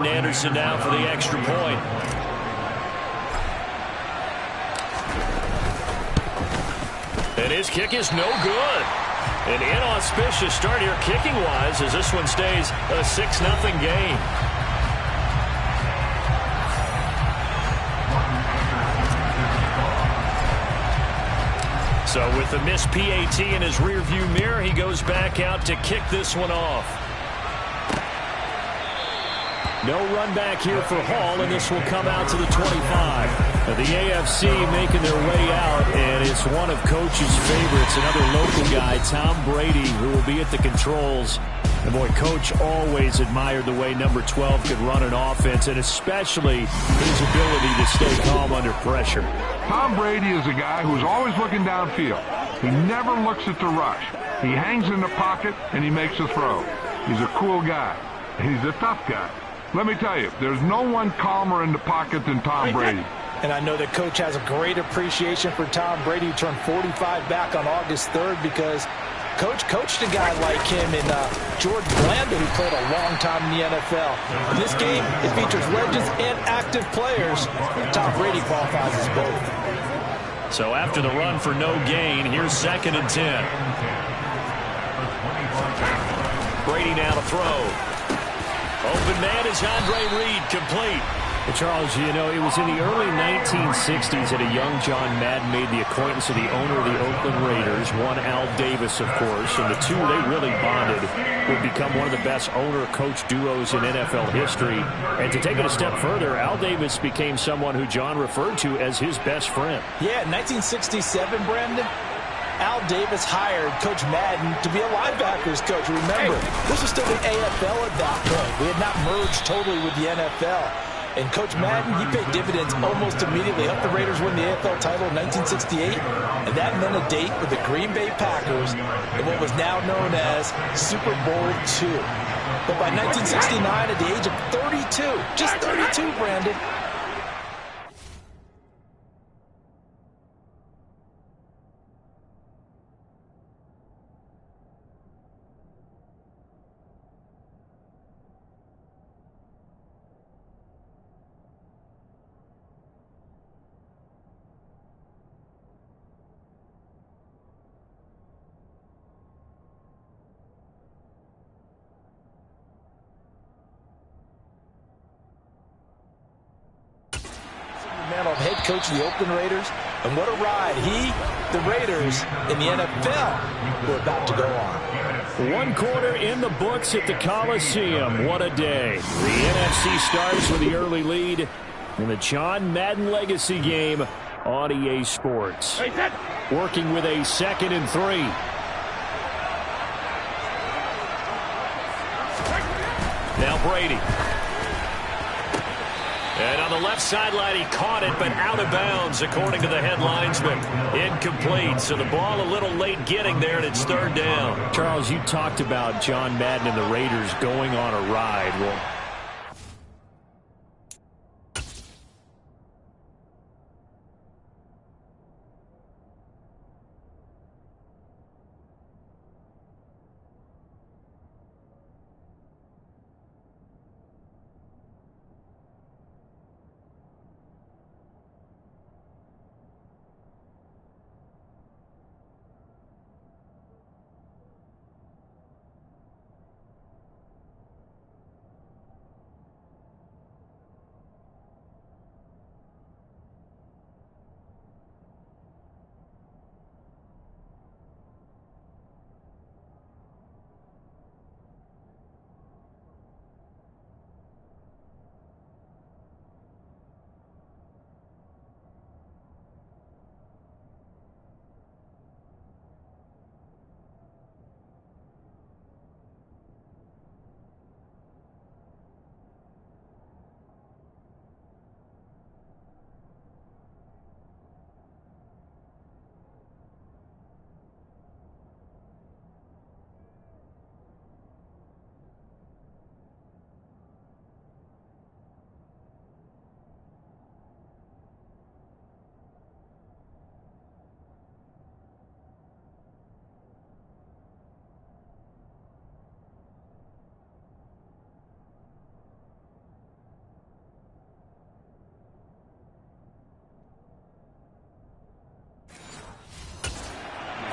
Anderson now for the extra point. And his kick is no good. An inauspicious start here kicking-wise as this one stays a 6-0 game. So with the missed PAT in his rearview mirror, he goes back out to kick this one off. No run back here for Hall, and this will come out to the 25. The AFC making their way out, and it's one of Coach's favorites, another local guy, Tom Brady, who will be at the controls. And boy, Coach always admired the way number 12 could run an offense, and especially his ability to stay calm under pressure. Tom Brady is a guy who's always looking downfield. He never looks at the rush. He hangs in the pocket, and he makes a throw. He's a cool guy. He's a tough guy. Let me tell you, there's no one calmer in the pocket than Tom Brady. And I know that Coach has a great appreciation for Tom Brady, who turned 45 back on August 3rd, because Coach coached a guy like him in George Blanda, who played a long time in the NFL. In this game, it features legends and active players. Tom Brady qualifies as both. So after the run for no gain, here's 2nd and 10. Brady now to throw. Open man is Andre Reed, complete. Well, Charles, you know, it was in the early 1960s that a young John Madden made the acquaintance of the owner of the Oakland Raiders, one Al Davis, of course, and the two, they really bonded, would become one of the best owner-coach duos in NFL history. And to take it a step further, Al Davis became someone who John referred to as his best friend. Yeah, 1967, Brandon. Al Davis hired Coach Madden to be a linebackers coach. Remember, this was still the AFL at that point. We had not merged totally with the NFL. And Coach Madden, he paid dividends almost immediately. Helped the Raiders win the AFL title in 1968. And that meant a date with the Green Bay Packers in what was now known as Super Bowl II. But by 1969, at the age of 32, just 32, Brandon, head coach of the Oakland Raiders, and what a ride he, the Raiders, and the NFL were about to go on. 1 quarter in the books at the Coliseum. What a day. The NFC starts with the early lead in the John Madden Legacy game on EA Sports. Working with a 2nd and 3. Now Brady. And on the left sideline, he caught it, but out of bounds, according to the head linesman. Incomplete, so the ball a little late getting there, and it's 3rd down. Charles, you talked about John Madden and the Raiders going on a ride. Well,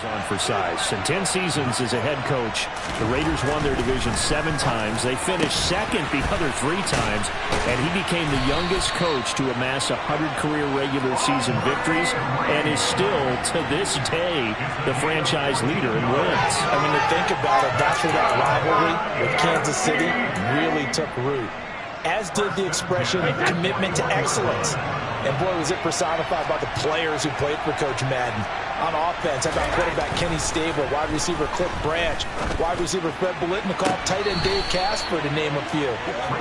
on for size. In 10 seasons as a head coach, the Raiders won their division 7 times. They finished second the other 3 times, and he became the youngest coach to amass 100 career regular season victories and is still, to this day, the franchise leader in wins. I mean, to think about it, that's where that rivalry with Kansas City really took root, as did the expression commitment to excellence. And boy, was it personified by the players who played for Coach Madden. On offense, how about quarterback Kenny Stabler, wide receiver Cliff Branch, wide receiver Fred Biletnikoff, tight end Dave Casper, to name a few.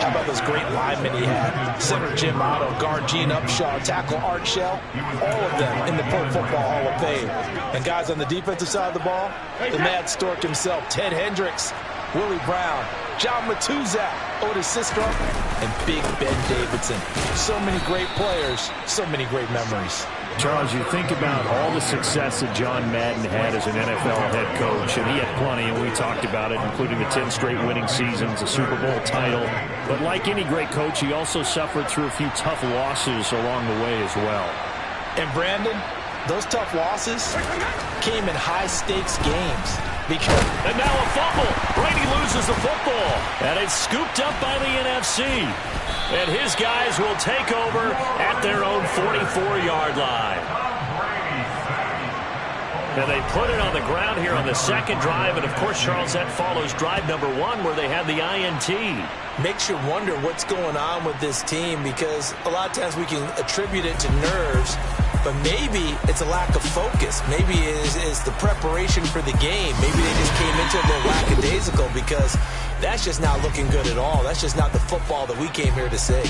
How about those great linemen he had? Center Jim Otto, guard Gene Upshaw, tackle Art Shell, all of them in the Pro Football Hall of Fame. And guys on the defensive side of the ball, the Mad Stork himself, Ted Hendricks, Willie Brown, John Matuzak, Otis Sistrom, and Big Ben Davidson. So many great players, so many great memories. Charles, you think about all the success that John Madden had as an NFL head coach, and he had plenty, and we talked about it, including the 10 straight winning seasons, a Super Bowl title. But like any great coach, he also suffered through a few tough losses along the way as well. And Brandon, those tough losses came in high-stakes games. And now a fumble. Brady loses the football. And it's scooped up by the NFC. And his guys will take over at their own 44-yard line. And they put it on the ground here on the second drive. And, of course, Charles, that follows drive number 1 where they had the INT. Makes you wonder what's going on with this team, because a lot of times we can attribute it to nerves, but maybe it's a lack of focus. Maybe it's the preparation for the game. Maybe they just came into it a little lackadaisical, because that's just not looking good at all. That's just not the football that we came here to see.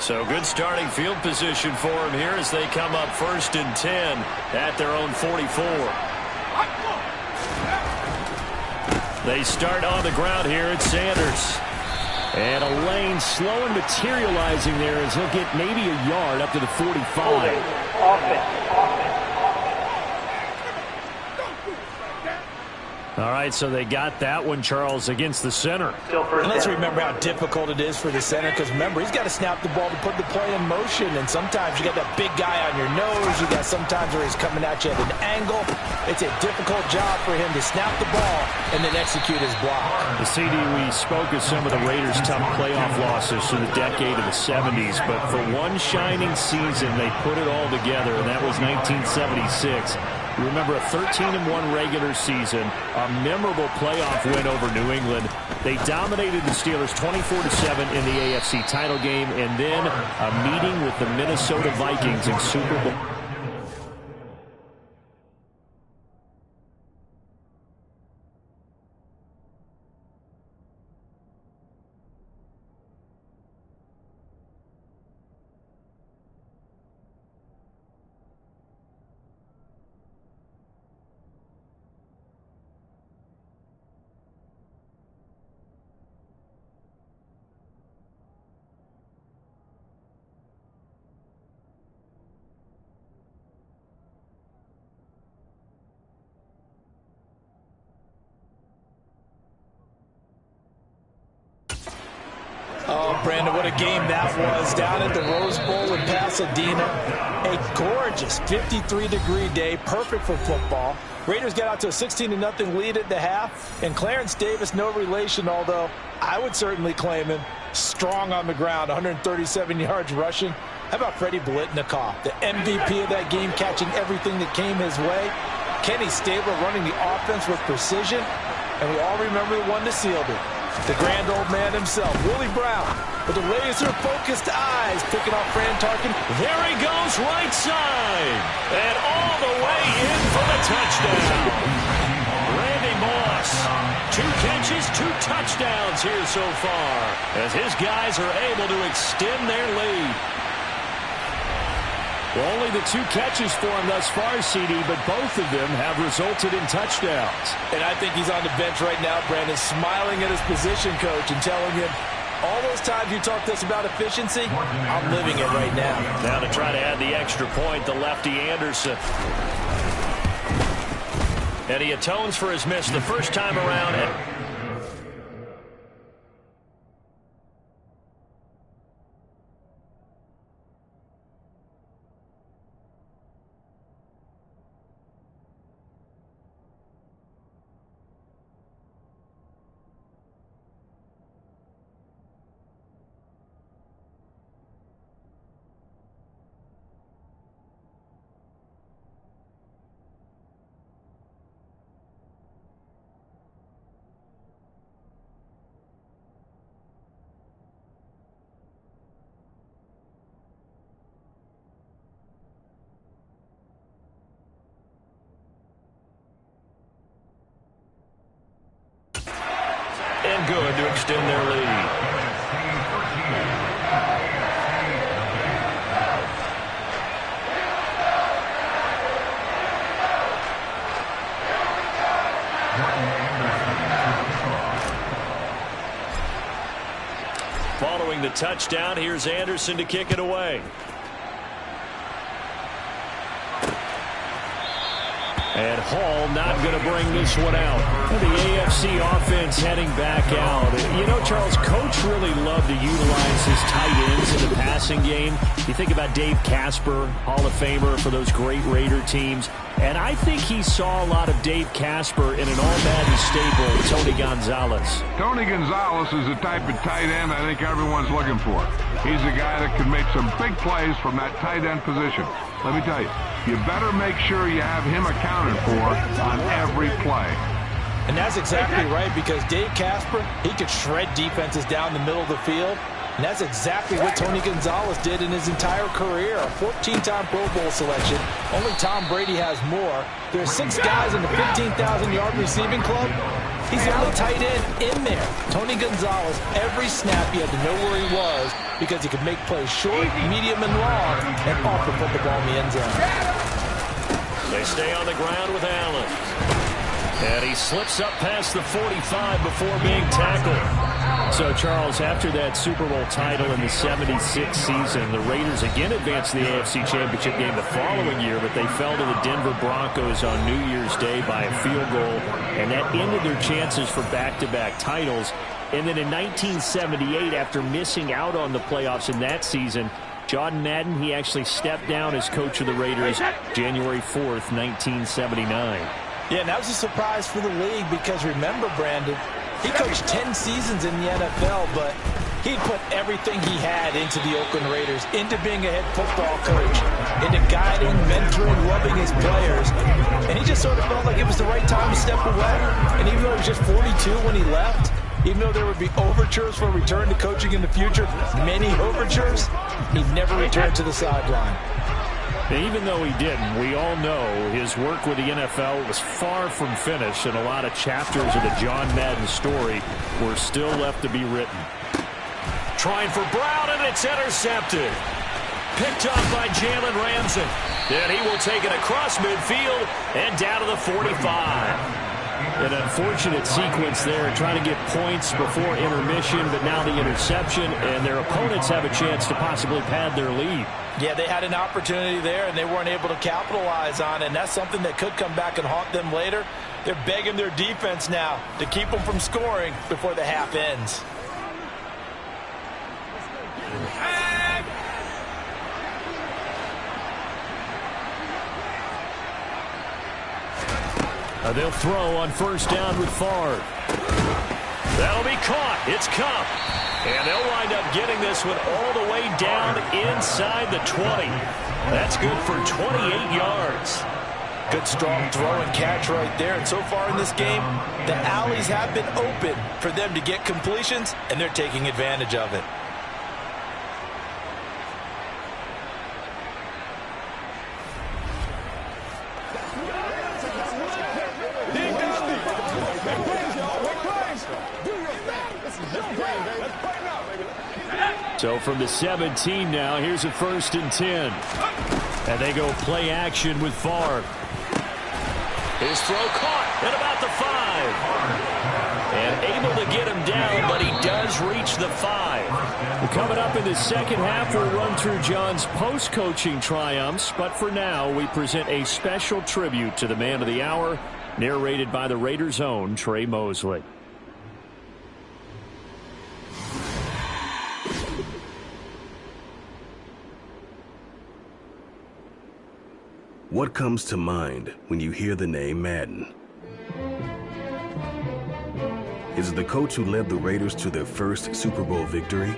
So good starting field position for him here as they come up 1st and 10 at their own 44. They start on the ground here at Sanders. And a lane slow and materializing there as he'll get maybe a yard up to the 45. All right, so they got that one, Charles, against the center. And let's remember how difficult it is for the center, because remember, he's got to snap the ball to put the play in motion, and sometimes you got that big guy on your nose. You got sometimes where he's coming at you at an angle. It's a difficult job for him to snap the ball and then execute his block. The CD, we spoke of some of the Raiders' tough playoff losses through the decade of the 70s, but for one shining season, they put it all together, and that was 1976. You remember a 13-1 regular season, a memorable playoff win over New England. They dominated the Steelers 24-7 in the AFC title game, and then a meeting with the Minnesota Vikings in Super Bowl. Oh, Brandon, what a game that was down at the Rose Bowl in Pasadena. A gorgeous 53-degree day, perfect for football. Raiders got out to a 16-0 lead at the half, and Clarence Davis, no relation, although I would certainly claim him, strong on the ground, 137 yards rushing. How about Freddie Biletnikoff, the MVP of that game, catching everything that came his way? Kenny Stabler running the offense with precision, and we all remember the one that sealed it. The grand old man himself, Willie Brown, with the laser-focused eyes, picking off Fran Tarkin. There he goes, right side. And all the way in for the touchdown. Randy Moss, 2 catches, 2 touchdowns here so far, as his guys are able to extend their lead. Well, only the 2 catches for him thus far, CD, but both of them have resulted in touchdowns. And I think he's on the bench right now, Brandon, smiling at his position coach and telling him, all those times you talk to us about efficiency, I'm living it right now. Now to try to add the extra point, the lefty Anderson. And he atones for his miss the first time around. And good to extend their lead. Following the touchdown, here's Anderson to kick it away. And Hall not going to bring this one out. The AFC offense heading back out. You know, Charles, Coach really loved to utilize his tight ends in the passing game. You think about Dave Casper, Hall of Famer for those great Raider teams. And I think he saw a lot of Dave Casper in an all-Madden staple, Tony Gonzalez. Tony Gonzalez is the type of tight end I think everyone's looking for. He's a guy that can make some big plays from that tight end position. Let me tell you, you better make sure you have him accounted for on every play. And that's exactly right, because Dave Casper, he could shred defenses down the middle of the field. And that's exactly what Tony Gonzalez did in his entire career. A 14-time Pro Bowl selection. Only Tom Brady has more. There are 6 guys in the 15,000-yard receiving club. He's the only tight end in there. Tony Gonzalez, every snap he had to know where he was because he could make plays short, medium, and long, and often put the ball in the end zone. They stay on the ground with Allen. And he slips up past the 45 before being tackled. So, Charles, after that Super Bowl title in the 76 season, the Raiders again advanced to the AFC Championship game the following year, but they fell to the Denver Broncos on New Year's Day by a field goal, and that ended their chances for back-to-back titles. And then in 1978, after missing out on the playoffs in that season, John Madden, he actually stepped down as coach of the Raiders January 4th, 1979. Yeah, and that was a surprise for the league because, remember, Brandon, he coached 10 seasons in the NFL, but he put everything he had into the Oakland Raiders, into being a head football coach, into guiding, mentoring, loving his players. And he just sort of felt like it was the right time to step away. And even though he was just 42 when he left, even though there would be overtures for a return to coaching in the future, many overtures, he never returned to the sideline. Even though he didn't, we all know his work with the NFL was far from finished, and a lot of chapters of the John Madden story were still left to be written. Trying for Brown, and it's intercepted. Picked up by Jalen Ramsey. And he will take it across midfield and down to the 45. An unfortunate sequence there, trying to get points before intermission, but now the interception, and their opponents have a chance to possibly pad their lead. Yeah, they had an opportunity there, and they weren't able to capitalize on it, and that's something that could come back and haunt them later. They're begging their defense now to keep them from scoring before the half ends. They'll throw on first down with Favre. That'll be caught. It's Kupp. And they'll wind up getting this one all the way down inside the 20. That's good for 28 yards. Good strong throw and catch right there. And so far in this game, the alleys have been open for them to get completions, and they're taking advantage of it. So from the 17 now, here's a 1st and 10. And they go play action with Favre. His throw caught at about the 5. And able to get him down, but he does reach the 5. Well, coming up in the second half, we'll run through John's post-coaching triumphs. But for now, we present a special tribute to the man of the hour, narrated by the Raiders' own Trey Mosley. What comes to mind when you hear the name Madden? Is it the coach who led the Raiders to their first Super Bowl victory?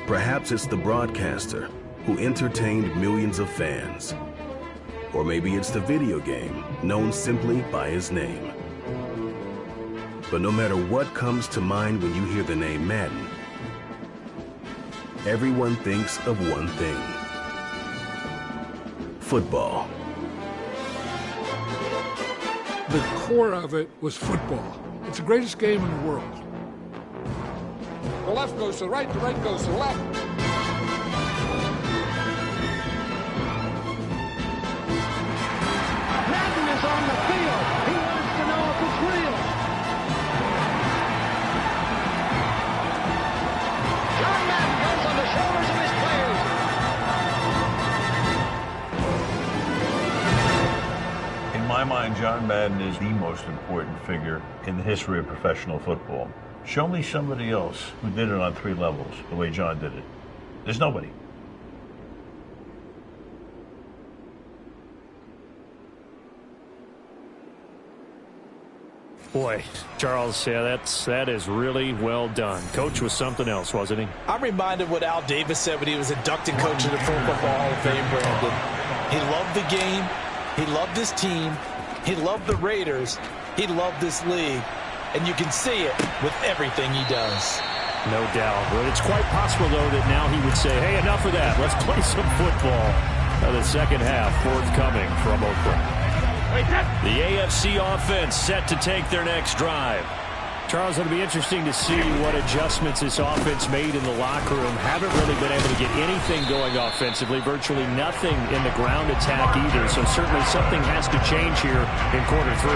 Perhaps it's the broadcaster who entertained millions of fans. Or maybe it's the video game known simply by his name. But no matter what comes to mind when you hear the name Madden, everyone thinks of one thing: football. The core of it was football. It's the greatest game in the world. The left goes to the right goes to the left. Madden is on the field. He wants to know if it's real. John Madden goes on the shoulders of his players. In my mind, John Madden is the most important figure in the history of professional football. Show me somebody else who did it on 3 levels the way John did it. There's nobody. Boy, Charles, yeah, that is really well done. Coach was something else, wasn't he? I'm reminded what Al Davis said when he was inducted coach of the Pro Football Hall of Fame, Brandon. He loved the game. He loved his team. He loved the Raiders. He loved this league. And you can see it with everything he does. No doubt. But it's quite possible, though, that now he would say, hey, enough of that. Let's play some football. The second half forthcoming from Oakland. The AFC offense set to take their next drive. Charles, it'll be interesting to see what adjustments this offense made in the locker room. Haven't really been able to get anything going offensively. Virtually nothing in the ground attack either. So certainly something has to change here in quarter 3.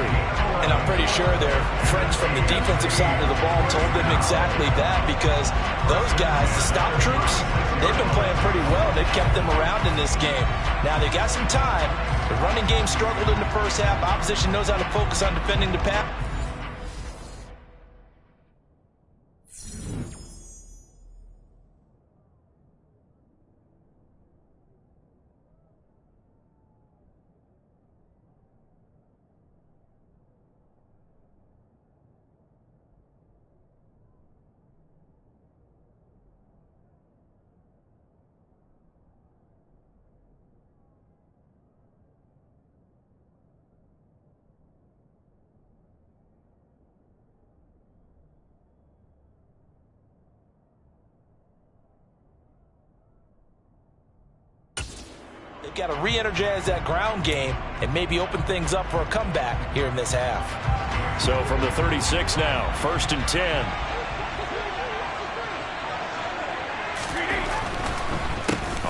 And I'm pretty sure their friends from the defensive side of the ball told them exactly that, because those guys, the stop troops, they've been playing pretty well. They've kept them around in this game. Now they got some time. The running game struggled in the first half. Opposition knows how to focus on defending the pass. They've got to re-energize that ground game and maybe open things up for a comeback here in this half. So from the 36 now, 1st and 10.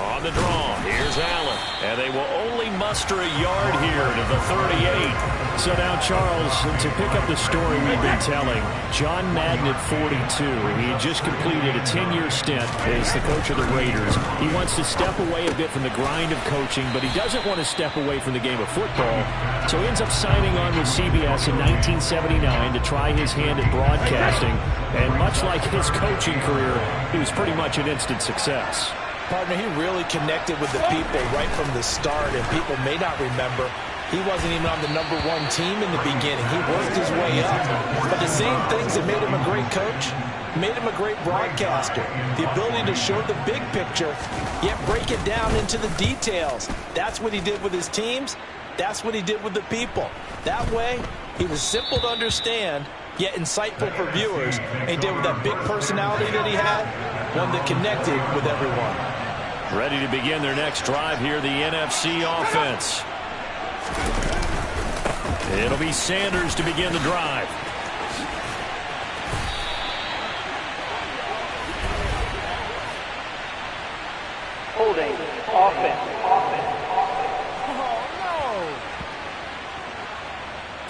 On the draw, here's Allen. And they will only muster a yard here to the 38. So now, Charles, to pick up the story we've been telling, John Madden at 42. He had just completed a 10-year stint as the coach of the Raiders. He wants to step away a bit from the grind of coaching, but he doesn't want to step away from the game of football. So he ends up signing on with CBS in 1979 to try his hand at broadcasting. And much like his coaching career, he was pretty much an instant success. Partner, he really connected with the people right from the start, and people may not remember, he wasn't even on the #1 team in the beginning. He worked his way up. But the same things that made him a great coach made him a great broadcaster. The ability to show the big picture, yet break it down into the details. That's what he did with his teams. That's what he did with the people. That way, he was simple to understand, yet insightful for viewers. And he did with that big personality that he had, one that connected with everyone. Ready to begin their next drive here, the NFC offense. It'll be Sanders to begin the drive. Holding offense.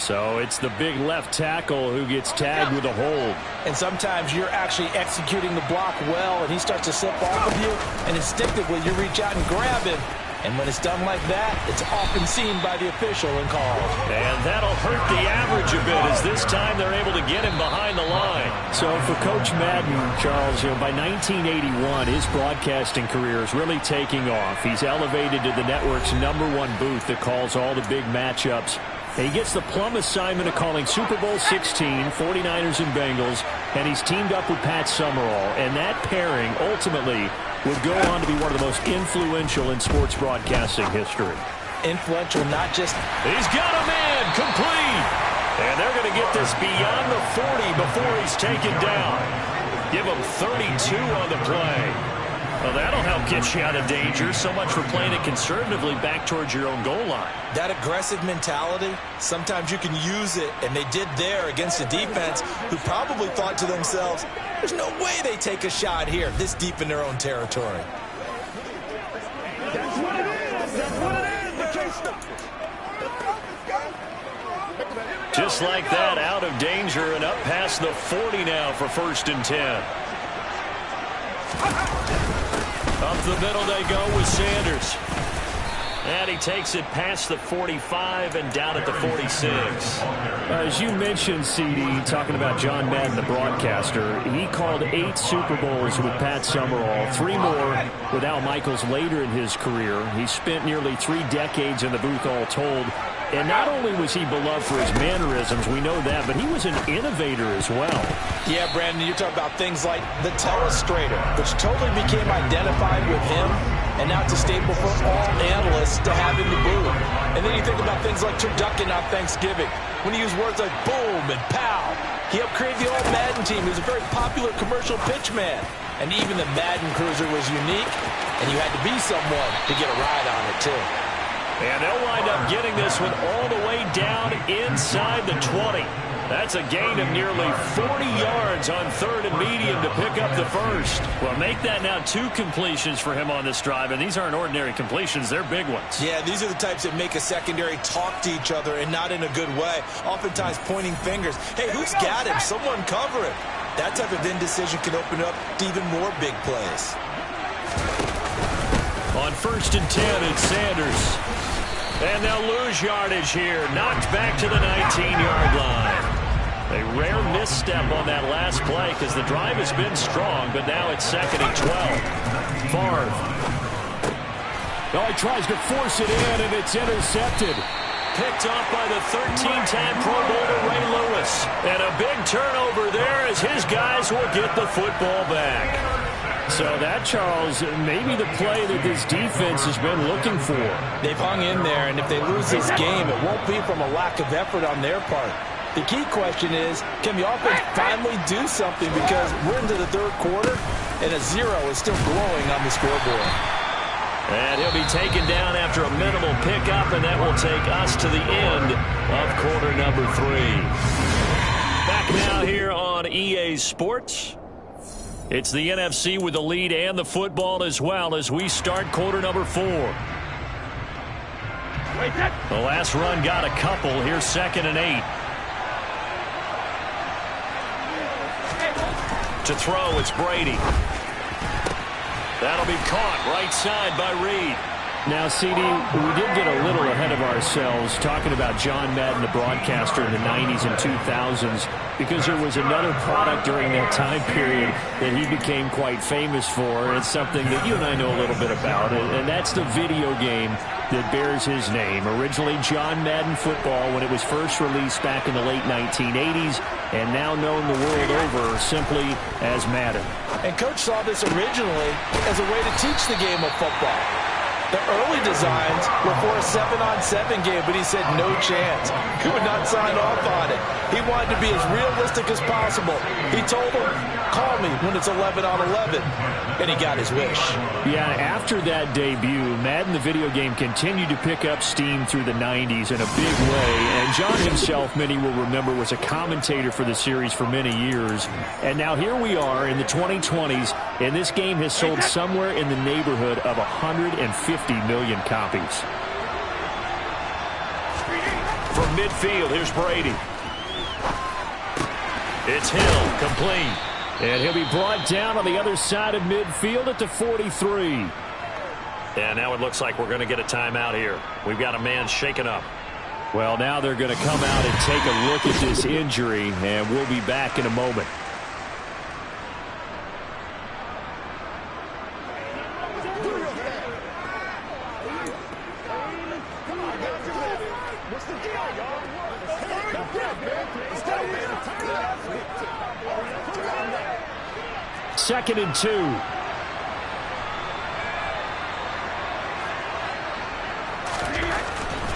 So it's the big left tackle who gets tagged with a hold. And sometimes you're actually executing the block well, and he starts to slip off of you, and instinctively you reach out and grab him. And when it's done like that, it's often seen by the official and called. And that'll hurt the average a bit, as this time they're able to get him behind the line. So for Coach Madden, Charles, by 1981, his broadcasting career is really taking off. He's elevated to the network's #1 booth that calls all the big matchups. And he gets the plum assignment of calling Super Bowl 16, 49ers and Bengals, and he's teamed up with Pat Summerall. And that pairing ultimately would go on to be one of the most influential in sports broadcasting history. Influential, not just... He's got him in, complete. And they're going to get this beyond the 40 before he's taken down. Give him 32 on the play. Well, that'll help get you out of danger. So much for playing it conservatively back towards your own goal line. That aggressive mentality, sometimes you can use it, and they did there against a defense who probably thought to themselves, there's no way they take a shot here this deep in their own territory. That's what it is. That's what it is. They can't stop. Just like that, out of danger and up past the 40 now for 1st and 10. Up the middle they go with Sanders. And he takes it past the 45 and down at the 46. As you mentioned, CD, talking about John Madden, the broadcaster, he called 8 Super Bowls with Pat Summerall, 3 more with Al Michaels later in his career. He spent nearly 3 decades in the booth all told. And not only was he beloved for his mannerisms, we know that, but he was an innovator as well. Yeah, Brandon, you're talking about things like the telestrator, which totally became identified with him, and now it's a staple for all analysts to have in the booth. And then you think about things like turducken on Thanksgiving, when he used words like boom and pow. He helped create the old Madden team. He was a very popular commercial pitch man. And even the Madden Cruiser was unique, and you had to be someone to get a ride on it, too. And they'll wind up getting this one all the way down inside the 20. That's a gain of nearly 40 yards on 3rd and medium to pick up the first. Well, make that now 2 completions for him on this drive, and these aren't ordinary completions. They're big ones. Yeah, these are the types that make a secondary talk to each other, and not in a good way. Oftentimes pointing fingers. Hey, who's got him? Someone cover him. That type of indecision can open up to even more big plays. On 1st and 10, it's Sanders. And they'll lose yardage here. Knocked back to the 19-yard line. A rare misstep on that last play because the drive has been strong, but now it's 2nd and 12. Favre. Oh, he tries to force it in, and it's intercepted. Picked off by the 13-time Pro Bowler Ray Lewis. And a big turnover there as his guys will get the football back. So that, Charles, maybe the play that this defense has been looking for. They've hung in there, and if they lose this game, it won't be from a lack of effort on their part. The key question is, can the offense finally do something? Because we're into the 3rd quarter, and a 0 is still glowing on the scoreboard. And he'll be taken down after a minimal pickup, and that will take us to the end of quarter number 3. Back now here on EA Sports. It's the NFC with the lead and the football as well as we start quarter number 4. The last run got a couple. Here's 2nd and 8. To throw, it's Brady. That'll be caught right side by Reed. Now, CD, we did get a little ahead of ourselves talking about John Madden, the broadcaster in the 90s and 2000s, because there was another product during that time period that he became quite famous for. It's something that you and I know a little bit about, and that's the video game that bears his name. Originally John Madden Football when it was first released back in the late 1980s, and now known the world over simply as Madden. And Coach saw this originally as a way to teach the game of football. The early designs were for a 7-on-7 game, but he said no chance. He would not sign off on it. He wanted to be as realistic as possible. He told them, call me when it's 11-on-11. And he got his wish. Yeah, after that debut, Madden the video game continued to pick up steam through the 90s in a big way. And John himself, many will remember, was a commentator for the series for many years. And now here we are in the 2020s, and this game has sold somewhere in the neighborhood of 150 million copies. From midfield, here's Brady. It's Hill, complete. And he'll be brought down on the other side of midfield at the 43. And now it looks like we're going to get a timeout here. We've got a man shaken up. Well, now they're going to come out and take a look at this injury, and we'll be back in a moment. Second and 2.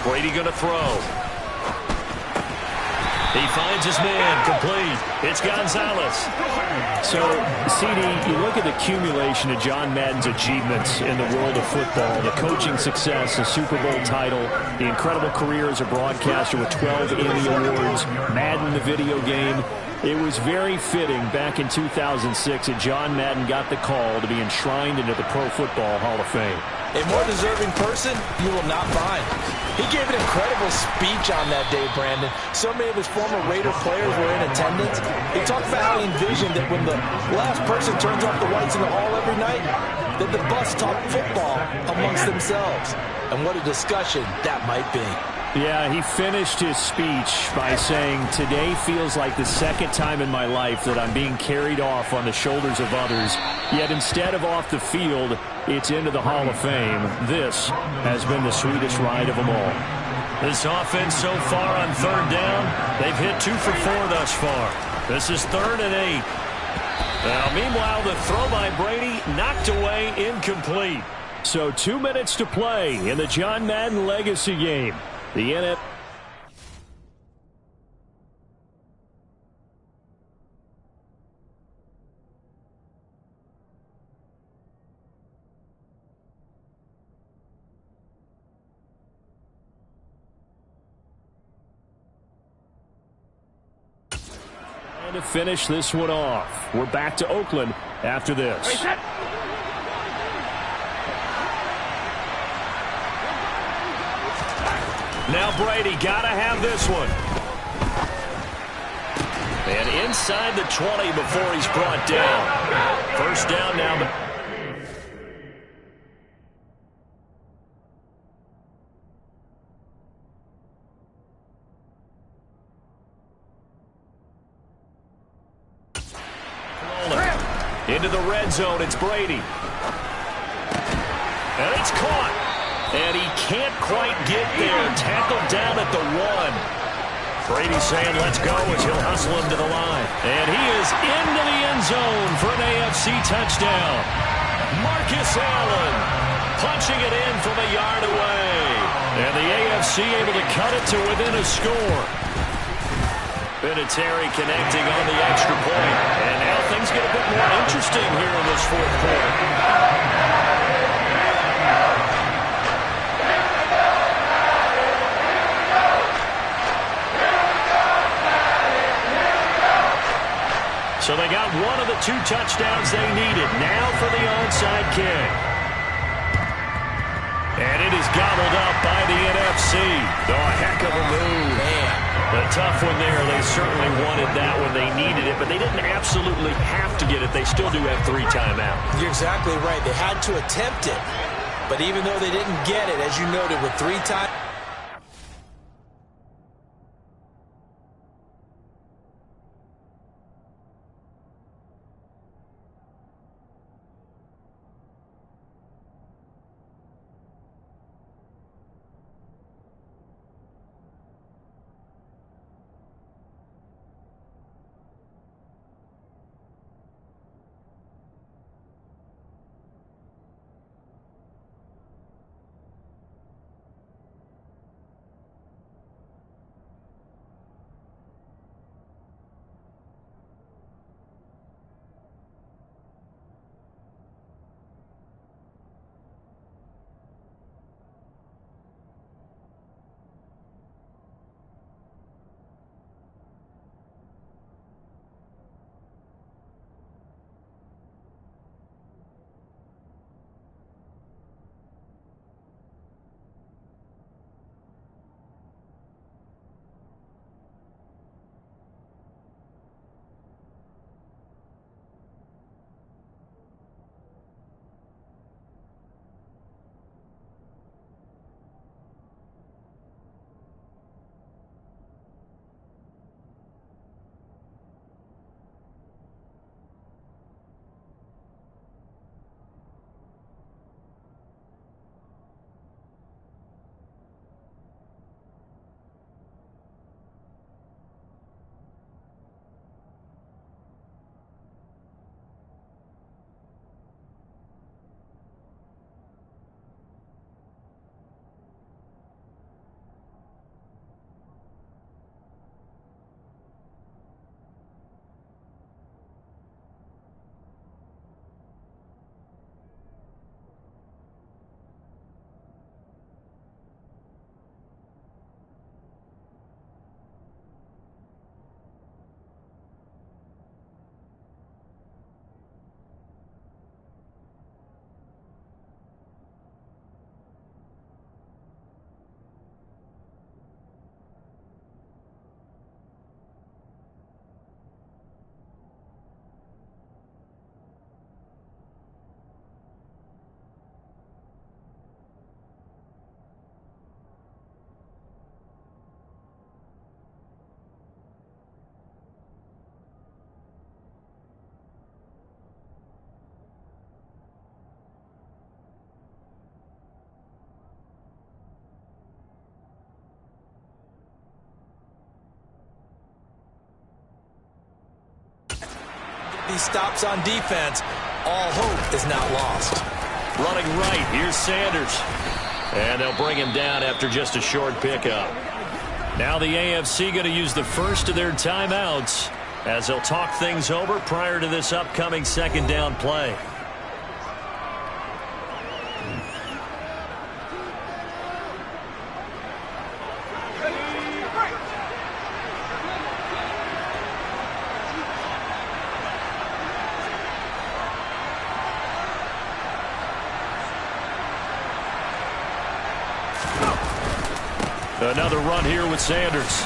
Brady going to throw. He finds his man, complete. It's Gonzalez. So, CD, you look at the accumulation of John Madden's achievements in the world of football, the coaching success, the Super Bowl title, the incredible career as a broadcaster with 12 Emmy Awards, Madden, the video game. It was very fitting back in 2006 that John Madden got the call to be enshrined into the Pro Football Hall of Fame. A more deserving person you will not find. He gave an incredible speech on that day, Brandon. So many of his former Raider players were in attendance. He talked about how he envisioned that when the last person turns off the lights in the hall every night, that the bus talk football amongst themselves. And what a discussion that might be. Yeah, he finished his speech by saying, "Today feels like the second time in my life that I'm being carried off on the shoulders of others. Yet instead of off the field, it's into the Hall of Fame. This has been the sweetest ride of them all." This offense so far on third down, they've hit 2 for 4 thus far. This is 3rd and 8. Now, meanwhile, the throw by Brady knocked away, incomplete. So 2 minutes to play in the John Madden Legacy game. The NFL. And to finish this one off, we're back to Oakland after this. Now Brady got to have this one. And inside the 20 before he's brought down. First down now. Into the red zone, it's Brady. And it's caught. And he can't quite get there. Tackled down at the 1. Brady saying, "Let's go," as he'll hustle him to the line. And he is into the end zone for an AFC touchdown. Marcus Allen punching it in from a yard away. And the AFC able to cut it to within a score. Vinatieri connecting on the extra point. And now things get a bit more interesting here in this 4th quarter. So they got one of the 2 touchdowns they needed. Now for the onside kick. And it is gobbled up by the NFC. Oh, a heck of a move. Man. A tough one there. They certainly wanted that when they needed it, but they didn't absolutely have to get it. They still do have 3 timeouts. You're exactly right. They had to attempt it. But even though they didn't get it, as you noted, with 3 timeouts, he stops on defense, all hope is not lost. Running right, here's Sanders. And they'll bring him down after just a short pickup. Now the AFC going to use the first of their timeouts as they'll talk things over prior to this upcoming second down play. Another run here with Sanders.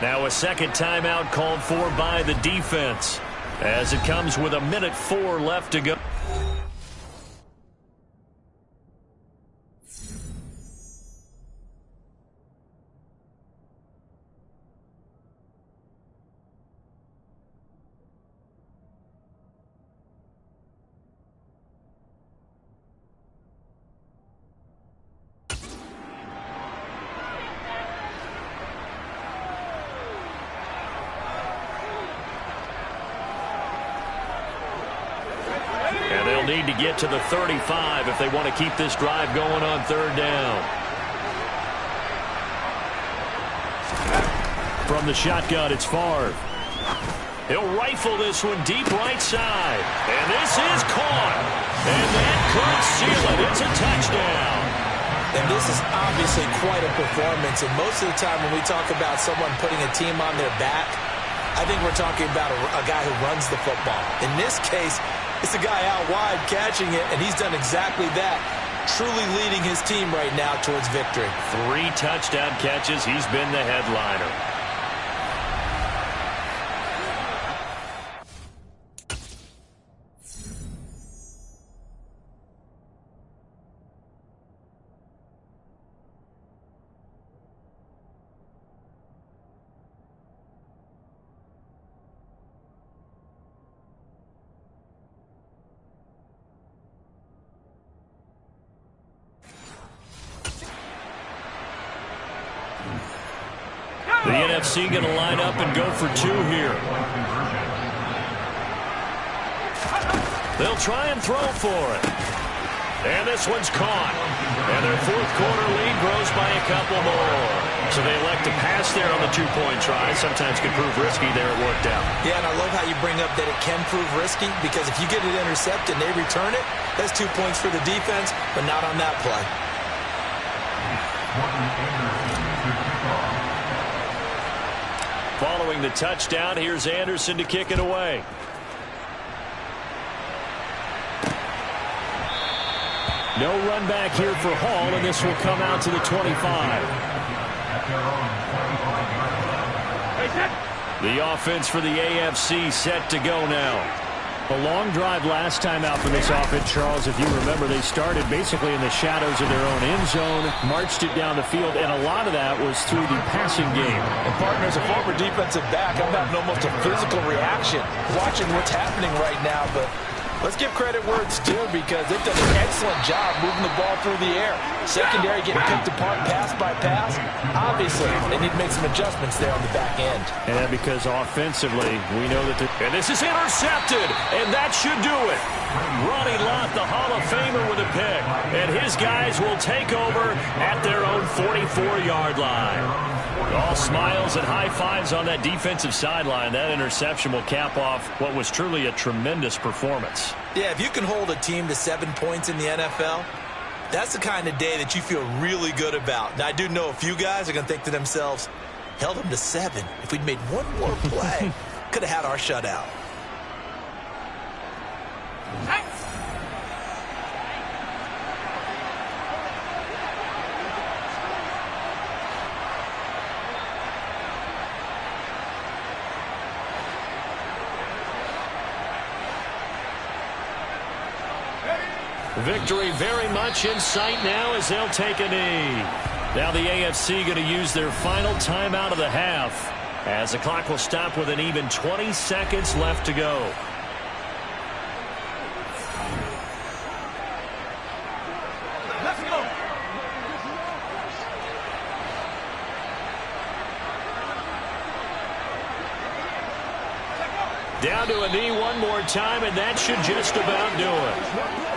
Now a second timeout called for by the defense as it comes with 1:04 left to go. Need to get to the 35 if they want to keep this drive going on third down. From the shotgun, it's Favre. He'll rifle this one deep right side. And this is caught. And that could seal it. It's a touchdown. And this is obviously quite a performance. And most of the time when we talk about someone putting a team on their back, I think we're talking about a guy who runs the football. In this case, it's a guy out wide catching it, and he's done exactly that, truly leading his team right now towards victory. 3 touchdown catches. He's been the headliner. The NFC going to line up and go for 2 here. They'll try and throw for it. And this one's caught. And their fourth quarter lead grows by a couple more. So they elect to pass there on the 2-point try. Sometimes could prove risky. There it worked out. Yeah, and I love how you bring up that it can prove risky, because if you get it intercepted and they return it, that's 2 points for the defense, but not on that play. Following the touchdown, here's Anderson to kick it away. No run back here for Hall, and this will come out to the 25. The offense for the AFC set to go now. A long drive last time out for this offense, Charles. If you remember, they started basically in the shadows of their own end zone, marched it down the field, and a lot of that was through the passing game. And partners, a former defensive back, I'm having almost a physical reaction watching what's happening right now, but let's give credit where it's due, because they've done an excellent job moving the ball through the air. Secondary getting picked apart pass by pass. Obviously, they need to make some adjustments there on the back end. And because offensively, we know that and this is intercepted, and that should do it. Ronnie Lott, the Hall of Famer, with a pick. And his guys will take over at their own 44-yard line. All smiles and high fives on that defensive sideline. That interception will cap off what was truly a tremendous performance. Yeah, if you can hold a team to 7 points in the NFL, that's the kind of day that you feel really good about. Now, I do know a few guys are going to think to themselves, held them to 7. If we'd made one more play, could have had our shutout. Victory very much in sight now as they'll take a knee. Now the AFC going to use their final timeout of the half as the clock will stop with an even 20 seconds left to go. Let's go. Down to a knee one more time, and that should just about do it.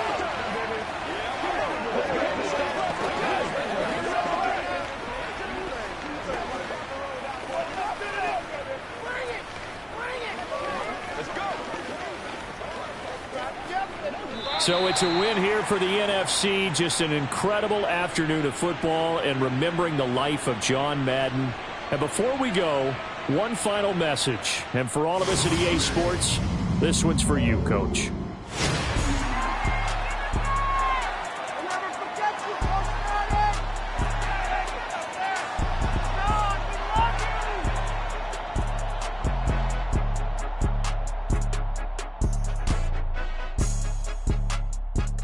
So it's a win here for the NFC. Just an incredible afternoon of football and remembering the life of John Madden. And before we go, one final message. And for all of us at EA Sports, this one's for you, Coach.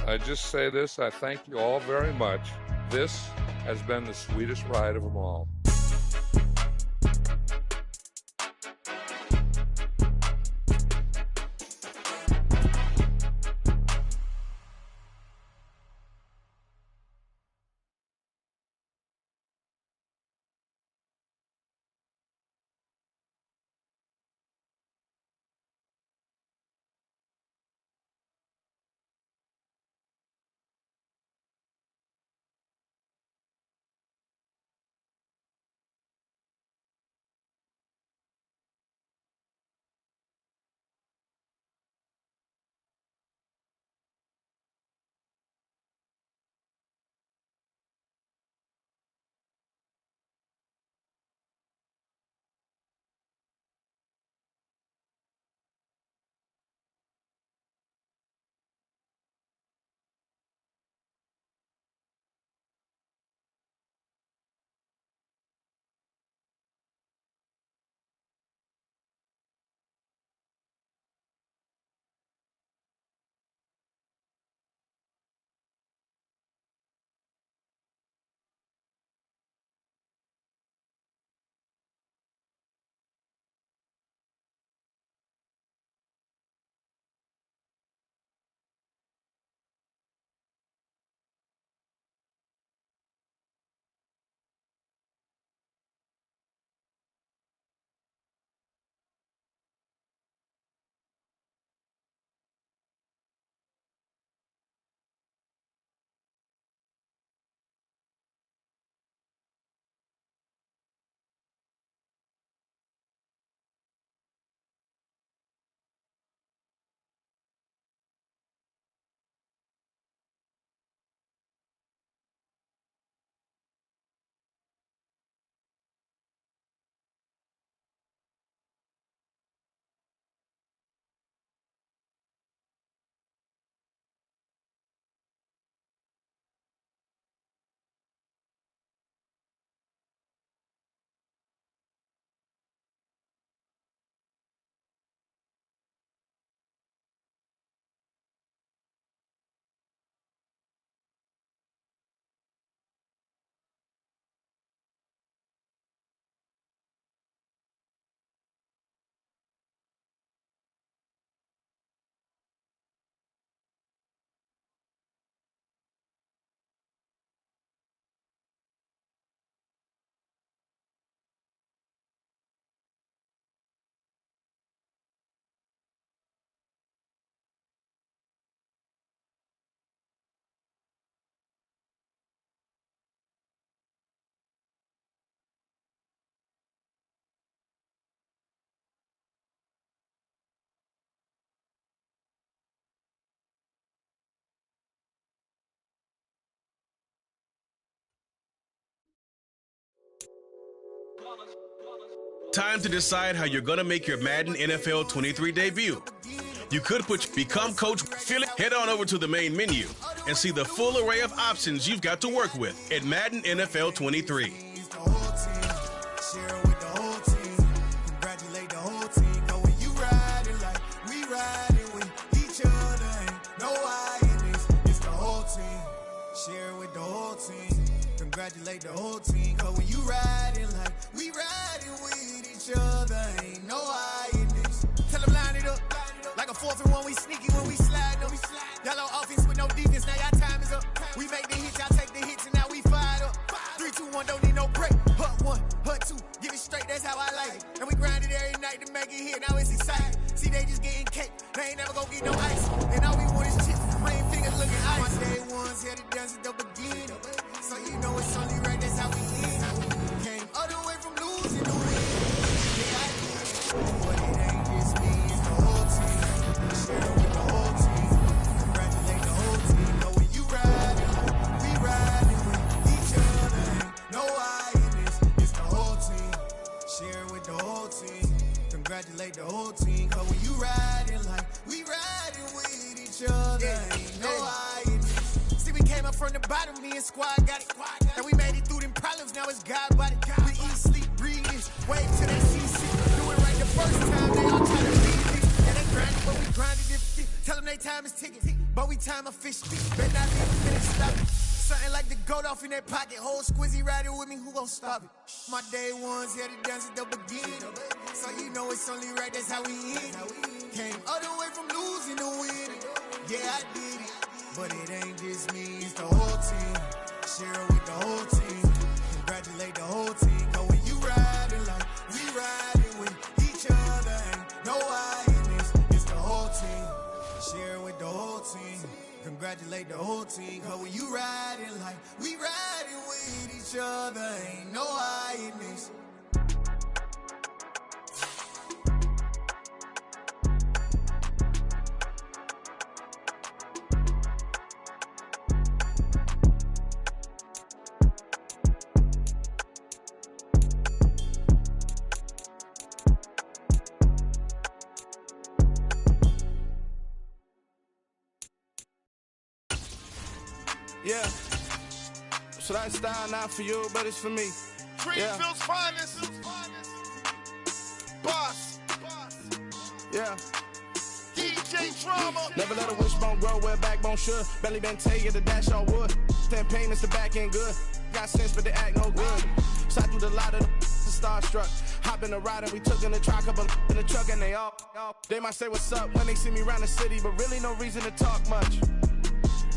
I just say this, I thank you all very much. This has been the sweetest ride of them all. Time to decide how you're going to make your Madden NFL 23 debut. You could become Coach Philip. Head on over to the main menu and see the full array of options you've got to work with at Madden NFL 23. Congratulate the whole team, cause when you riding like we riding with each other, ain't no hiding. Tell them line it up, like a 4th and 1, we sneaky when we slide them. Yellow offense with no defense, now y'all time is up. We make the hits, y'all take the hits, and now we fired up. 3, 2, 1, don't need no break. Hut 1, hut 2, get it straight, that's how I like it. And we grind it every night to make it hit, now it's exciting. See they just getting cake. They ain't never gon' get no ice. And all we want is chips, ring fingers looking ice. My day ones here to dance at the beginning. So you know it's only right, that's how we end. Came all the way from losing to win. Yeah, I did. But it ain't just me, it's the whole team. Share it with the whole team. Congratulate the whole team. Know when you riding, we riding with each other. Ain't no I in this, it's the whole team. Share it with the whole team. Congratulate the whole team. Cause when you riding like we riding with each other. Ain't no I in this. See, we came up from the bottom, me and squad got it. And we made it through them problems, now it's God body. We eat, sleep, breathe this. Wave to that CC. Do it right the first time, they all try to beat me. And they grinded, but we grinded it. Tell them they time is ticking, but we time officially. Better not be a minute, stop it. Something like the goat off in their pocket. Whole squizzy riding with me, who gon' stop it? My day ones here to dance at the beginning. So you know it's only right, that's how we end. Came all the way from losing to winning. Yeah, I did it. But it ain't just me, it's the whole team. Share it with the whole team. Congratulate the whole team. Cause when you riding like we riding with each other. Ain't no I in this, it's the whole team. Share it with the whole team. Congratulate the whole team. Cause when you riding like we riding with each other. Ain't no I in this. Yeah, so that style not for you, but it's for me. Greenfield's finest. Boss. Yeah. DJ Drama. Never let a wishbone grow where backbone should. Belly been taken, the dash all wood. 10 payments, the back end good. Got sense, but they act no good. Side through the lot of the starstruck. Hop in the ride and we took in the truck, couple in the truck and they all. They might say what's up when they see me around the city, but really no reason to talk much.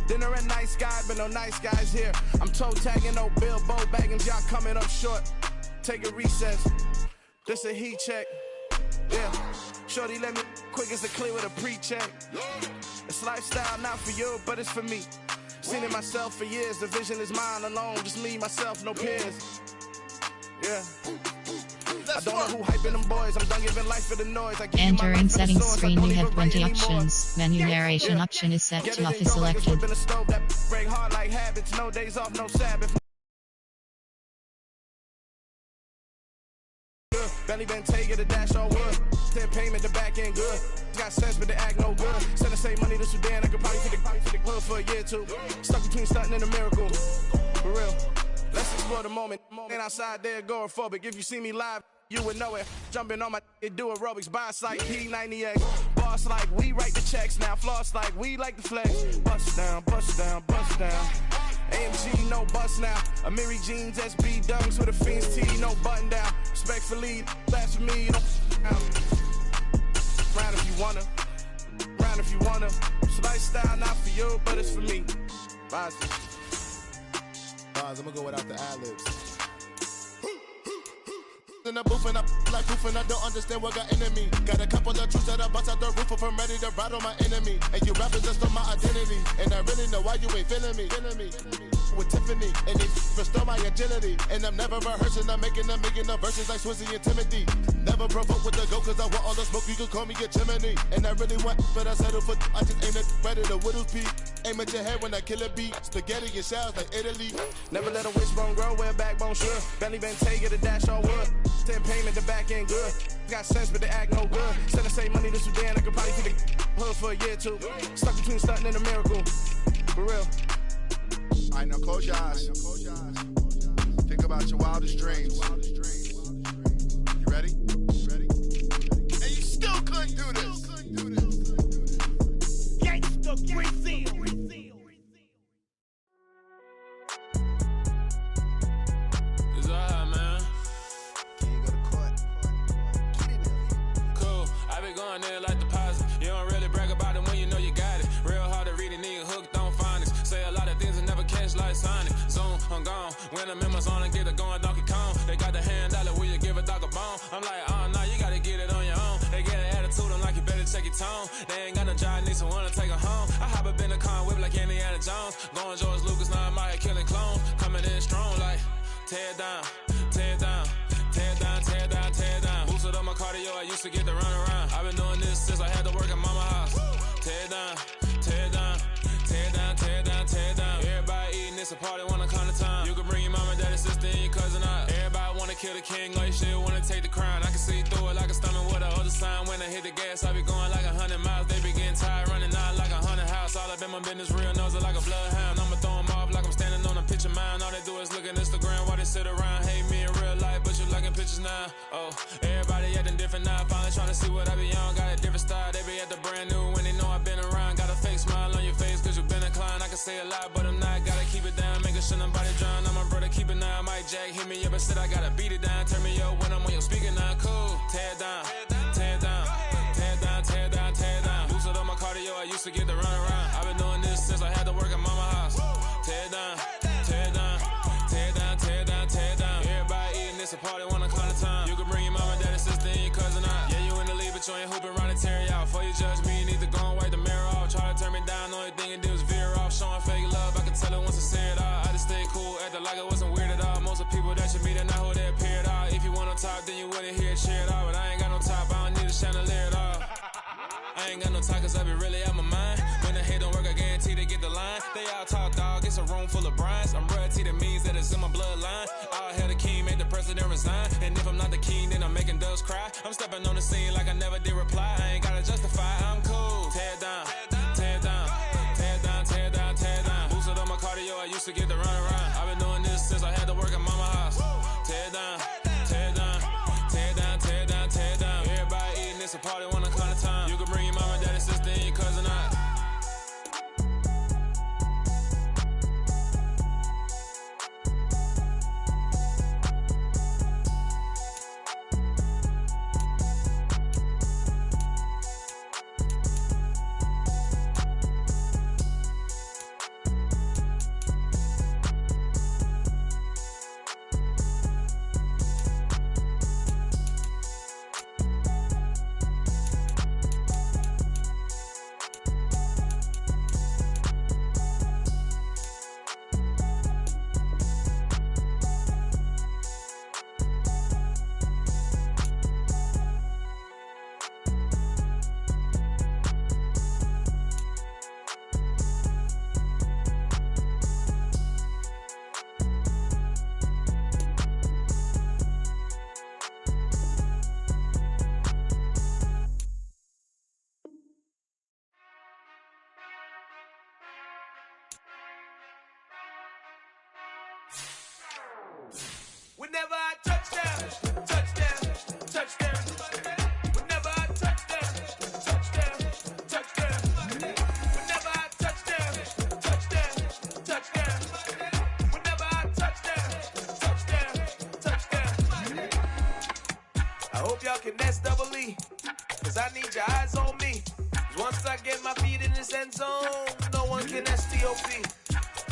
Dinner and nice guy, but no nice guys here. I'm toe tagging, no Bilbo baggins, y'all coming up short. Take a recess, this a heat check. Yeah, shorty let me quick as a clear with a pre-check. It's lifestyle not for you, but it's for me. Seen it myself for years, the vision is mine alone. Just me, myself, no peers. Yeah. I don't know who hyping them boys. I'm done giving life for the noise. Enter in settings screen. You have 20 options. Menu narration option is set to off is selected. Break hard like habits. No days off, no Sabbath. Belly been taking the dash all wood. 10 payment, the back end good. Got sense, but they act no good. Send the same money to Sudan. I could probably take the hood for a year or two. Stuck between stunting and a miracle. For real. Let's explore the moment. Ain't outside there agoraphobic. If you see me live, you would know it. Jumping on my do aerobics. Boss like P90X. Boss like we write the checks now. Floss like we like the flex. Bust down, bust down, bust down. AMG, no bust now. Amiri jeans, SB dunks with a Fiends T, no button down. Respectfully, that's for me. Round if you wanna. Round if you wanna. It's lifestyle not for you, but it's for me. Bye. I'm gonna go without the ad-libs. In the booth and I like proof and I don't understand what got into me. Got a couple of truths that I bust out the roof if I'm ready to rattle my enemy. And you rappers just on my identity. And I really know why you ain't feeling me. With Tiffany and they restore my agility. And I'm never rehearsing, I'm making a million of verses like Swizzy and Timothy. Never provoke with the go cause I want all the smoke, you can call me a chimney. And I really want, but I settle for I just aim at ready to Whittle's Peak. Aim at your head when I kill a beat. Spaghetti and shells like Italy. Never let a wishbone grow where backbone should. Belly been taking the dash all wood. 10 payment, the back end good. Got sense, but they act no good. Send the same money to Sudan, I could probably take the hood for a year or two. Stuck between stunting and a miracle. For real. Alright, now close your eyes. Think about your wildest dreams. You ready? And you still couldn't do this. Gangsta Brazil. It's alright, man. Can you go to court? Cool. I been going there like deposit. You don't really brag about it when you know you got it. Real hard to read a nigga hooked on finance. Say a lot of things and never catch like Sonic. Zone, I'm gone. When I'm in my zone and get it going Donkey Kong. They got the $100, will you give a dog a bone? I'm like, oh, nah, you gotta get it on your own. They get an attitude, I'm like, you better tear down, tear down, tear down, tear down, tear down. Boosted up my cardio, I used to get to run around. I've been doing this since I had to work at mama house. Tear down, tear down, tear down, tear down, tear down. Everybody eating, it's a party, wanna come to time. You can bring your mama, daddy, sister, and your cousin out. Everybody wanna kill the king, like shit, wanna take the crown. I can see through it like a stomach with a other sign. When I hit the gas, I be going like 100 miles. They be getting tired, running out like 100 house. All up in my business, real nose it like a bloodhound. I'ma throw them off like I'm standing on a picture mound. All they do is look at Instagram while they sit around. Hate me in real life, but you liking pictures now. Oh, everybody acting different now. Finally trying to see what I be on. Got a different style, they be at the brand new when they know I've been around. Got a fake smile on your face cause you been inclined. I can say a lot, but I'm not. Gotta keep it down, making sure nobody drown. I'm my brother, keep it now. Mike Jack hit me up and said I gotta beat it down. Turn me up when I'm on your speaker now. Cool, tear down, tear down, tear down, tear down, tear down. Boosted up my cardio, I used to get to run around. I've been doing this since I had to work at mama house. Tear down, tear down, tear down, tear down, tear down. Everybody eating, it's a party, wanna call the time. You can bring your mama, daddy, sister, and your cousin out. Yeah, you in the lead, but you ain't hooping around and tear you out. Before you judge me, you need to go and wipe the mirror off. Try to turn me down, the only thing you do is veer off. Showing fake love, I can tell it once I say it all. I just stay cool, acting like it wasn't weird at all. Most of the people that you meet are not who they appear at all. If you want on top, then you wouldn't hear it cheer at all. But I ain't got no top, I don't need a chandelier at all. I ain't got no talk cause I be really out my mind. When the hate don't work, I guarantee they get the line. They all talk dog, it's a room full of brines. I'm royalty, that means that it's in my bloodline. All hell the king, made the president resign. And if I'm not the king, then I'm making doves cry. I'm stepping on the scene like I never did reply. I ain't gotta justify, I'm cool. Tear down, tear down, tear down, tear down, tear down. Boosted up my cardio, I used to get to run around. I've been doing this since I had to work at mama house. Tear down, tear down, tear down, tear down, tear down. Everybody eating, it's a party, wanna call the time. You can bring your mama, daddy, sister, and your cousin out. Whenever I touchdown, touchdown, touchdown. Whenever I touchdown, touchdown, touchdown. Whenever I touchdown, touchdown, touchdown. Whenever I touchdown, touchdown, touchdown. I hope y'all can nest double E, cause I need your eyes on me. Once I get my feet in this end zone, no one can STOP.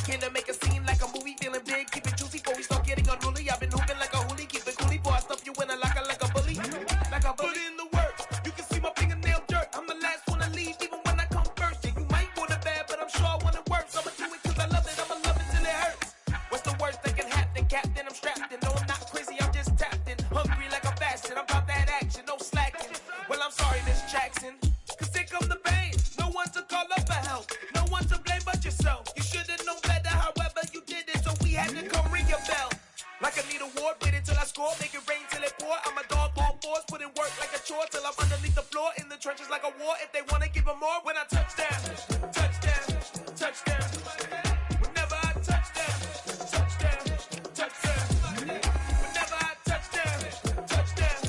Can I make a scene like a movie, feeling big, keep it juicy before we start getting unruly. I've been hooping like a hoolie, keep it coolie, before I stuff you in a locker like a bully. Like a bully. Put in the work, you can see my fingernail dirt. I'm the last one to leave, even when I come first. Yeah, you might want it bad, but I'm sure I want it worse. I'ma do it cause I love it, I'ma love it till it hurts. What's the worst that can happen, Captain? I'm strapped in, no I'm not crazy, I'm just tapped in. Hungry like I'm fasting, I'm about that action, no slacking. Well, I'm sorry, Miss Jackson, cause here come the pain. No one to call up for help, no one to blame but yourself. You should've known better, however you did it, so we had to come ring your bell. Like I need a war, wait until I score, make it rain till it pour. I'm a dog, all fours, put in work like a chore till I'm underneath the floor, in the trenches like a war. If they wanna give them more, when I touchdown, touchdown, touchdown. Whenever I touchdown, touchdown, touchdown. Whenever I touchdown, touchdown,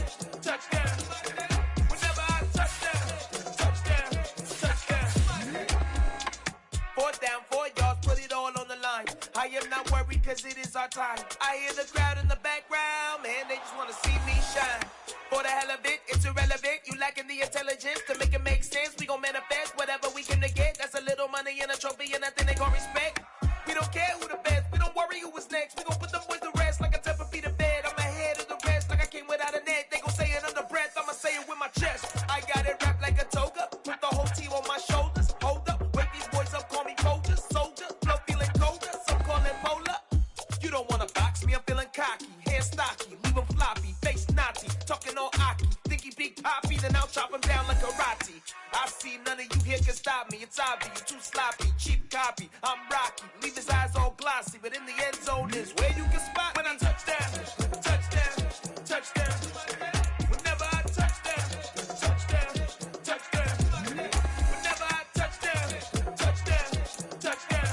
touchdown. Whenever I touchdown, touchdown, touchdown. 4th down, 4 yards, put it all on the line. I am not worried cause it is our time. I hear the crowd in the background, man, they just wanna see me shine. For the hell of it, it's irrelevant. You lacking the intelligence to make it make sense. We gon' manifest whatever we can to get. That's a little money and a trophy and nothing they gon' respect. We don't care who the best, we don't worry who was next. We gon' put them boys to rest like a 10 feet of bed. I'm ahead of the rest like I came without a net. They gon' say it under breath, I'ma say it with my chest. I got it wrapped like a toga, put the whole team on my shoulders. Hold up, wake these boys up, call me soldier, soldier. Flow feeling colder, some call it polar. You don't wanna box me, I'm feeling kind. chop him down like karate. I see none of you here can stop me. It's obvious, you too sloppy, cheap copy. I'm Rocky, leave his eyes all glossy, but in the end zone is where you can spot when I touchdown, touchdown, touchdown. Whenever I touchdown, touchdown, touchdown. Whenever I touchdown, touchdown, touchdown.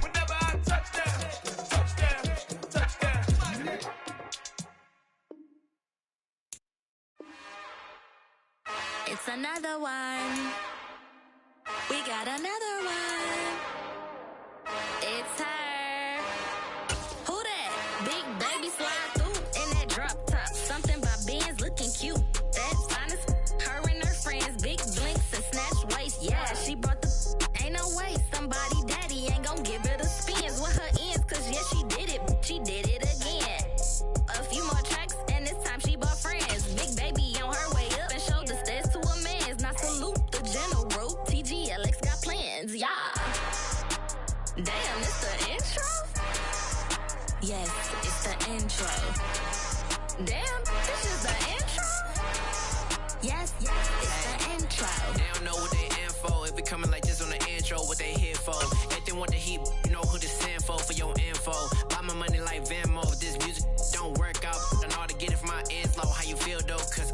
Whenever I touchdown, touchdown, touchdown. It's another one. We got another one. It's her. Who that? Big baby slide through in that drop top. Something by Benz looking cute. That's honest. Her and her friends, big blinks and snatch waist. Yeah, she brought the. Ain't no way somebody daddy ain't gon' give her the spins with her ends. Cause yeah, she did it. She did it again. A few more tracks and this time she bought friends. Big baby on her way up and showed the stairs to a man's. Now salute the general. TGLX got plans, yeah. Damn, it's the intro? Yes, it's the intro. Damn, this is the intro? Yes, it's the intro. They don't know what they in for. If it coming like this on the intro, what they here for? If they want the heat, you know who to send for your info. Buy my money like Venmo. If this music don't work out, I know how to get it from my ends low. How you feel though? Cause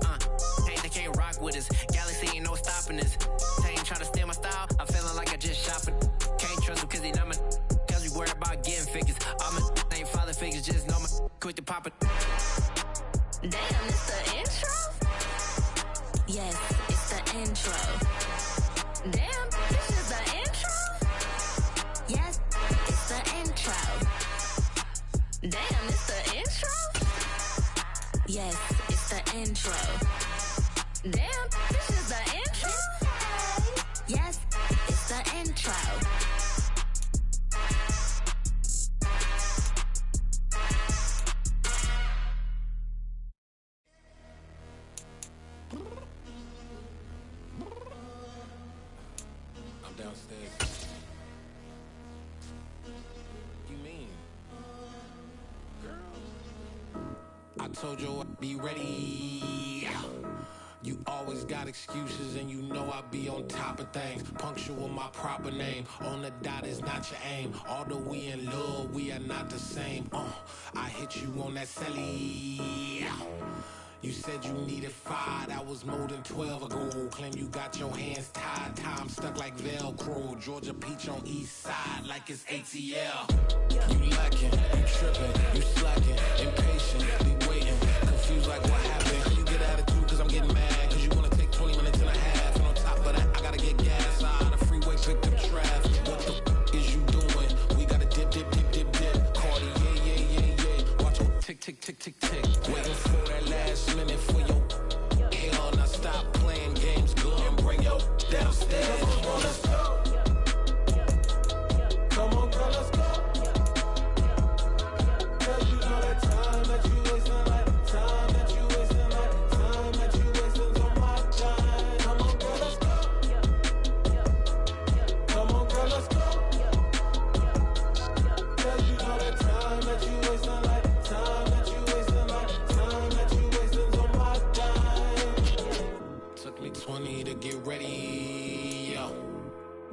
hey, they can't rock with us. Galaxy ain't no stopping us. They ain't try to steal my style. I'm feeling like I just shopping. Can't trust them cause they not my. Cause we worried about getting figures. All my ain't father figures. Just know my quick to pop it. Damn, it's the intro? Yes, it's the intro. Damn, this is the intro? Yes, it's the intro. Damn, it's the intro? Yes, it's the intro. Damn, this is the intro? Yes, it's the intro. I'm downstairs. You mean? Girl, I told you I'd be ready. You always got excuses and you know I be on top of things. Punctual my proper name. On the dot is not your aim. Although we in love, we are not the same. I hit you on that celly. You said you needed 5, that was more than 12 ago. Claim you got your hands tied, time stuck like Velcro. Georgia Peach on east side like it's ATL. You lacking, you tripping, you slacking, impatient, be waiting, confused like what happened. You get attitude cause I'm getting mad, cause you wanna take 20 minutes and a half. And on top of that, I gotta get gas out of the freeway, picked up traffic. What the is you doing? We gotta dip, dip, dip, dip, dip. Cardi, yeah. Watch your tick, tick, tick, tick, tick. Waiting for that last minute for your hell. Now stop playing games, go and bring your downstairs. Come on, let's go. Come on, girl, let's go. Cause you know that time that you wasting, like time that you wasting, like time that you wasting on my time. Come on, girl, let's go. Come on, girl, let's go. Cause you know that time that you wasting, like time that you wasting, like time that you wasting on my time. Took me 20 to get ready, yo.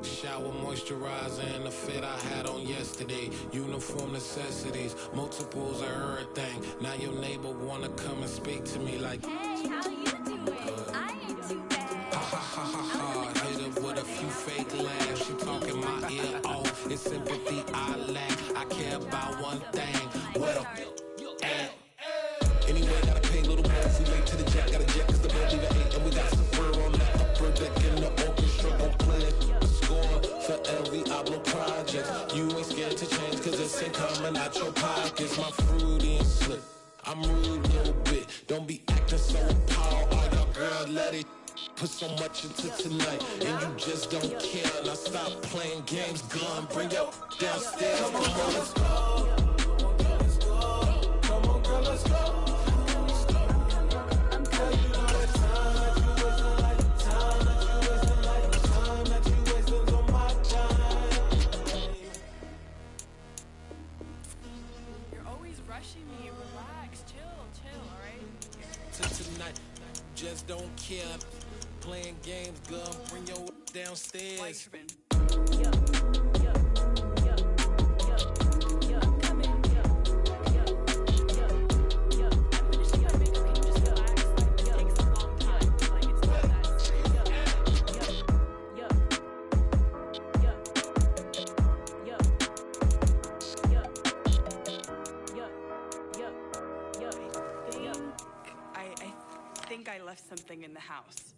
Shower moisturizer and the fit I had on yesterday. Uniform necessities, multiples of everything. Now your neighbor wanna come and speak to me like, hey, how you doing? I ain't too bad. Ha ha ha ha ha. Hit her with a few fake laughs. She talking my ear off. It's sympathy I lack. I care about one thing. What a at. Anyway, gotta pay a little more. If we late to the jet, gotta jet cause the boat leave at 8. And we got some fur on the upper deck in the orchestra. Gon' play it. Score for LV Ablo projects. You ain't scared to change cause it's ain't coming out your pockets. My fruity and slip. I'm rude a little bit. Don't be acting so appalled. All y'all girls let it put so much into tonight. And you just don't care. Now stop playing games. Gun, bring your downstairs. Come on, girl, let's go. Come on, girl, let's go. Just don't care. Playing games, girl, bring your downstairs. I think I left something in the house.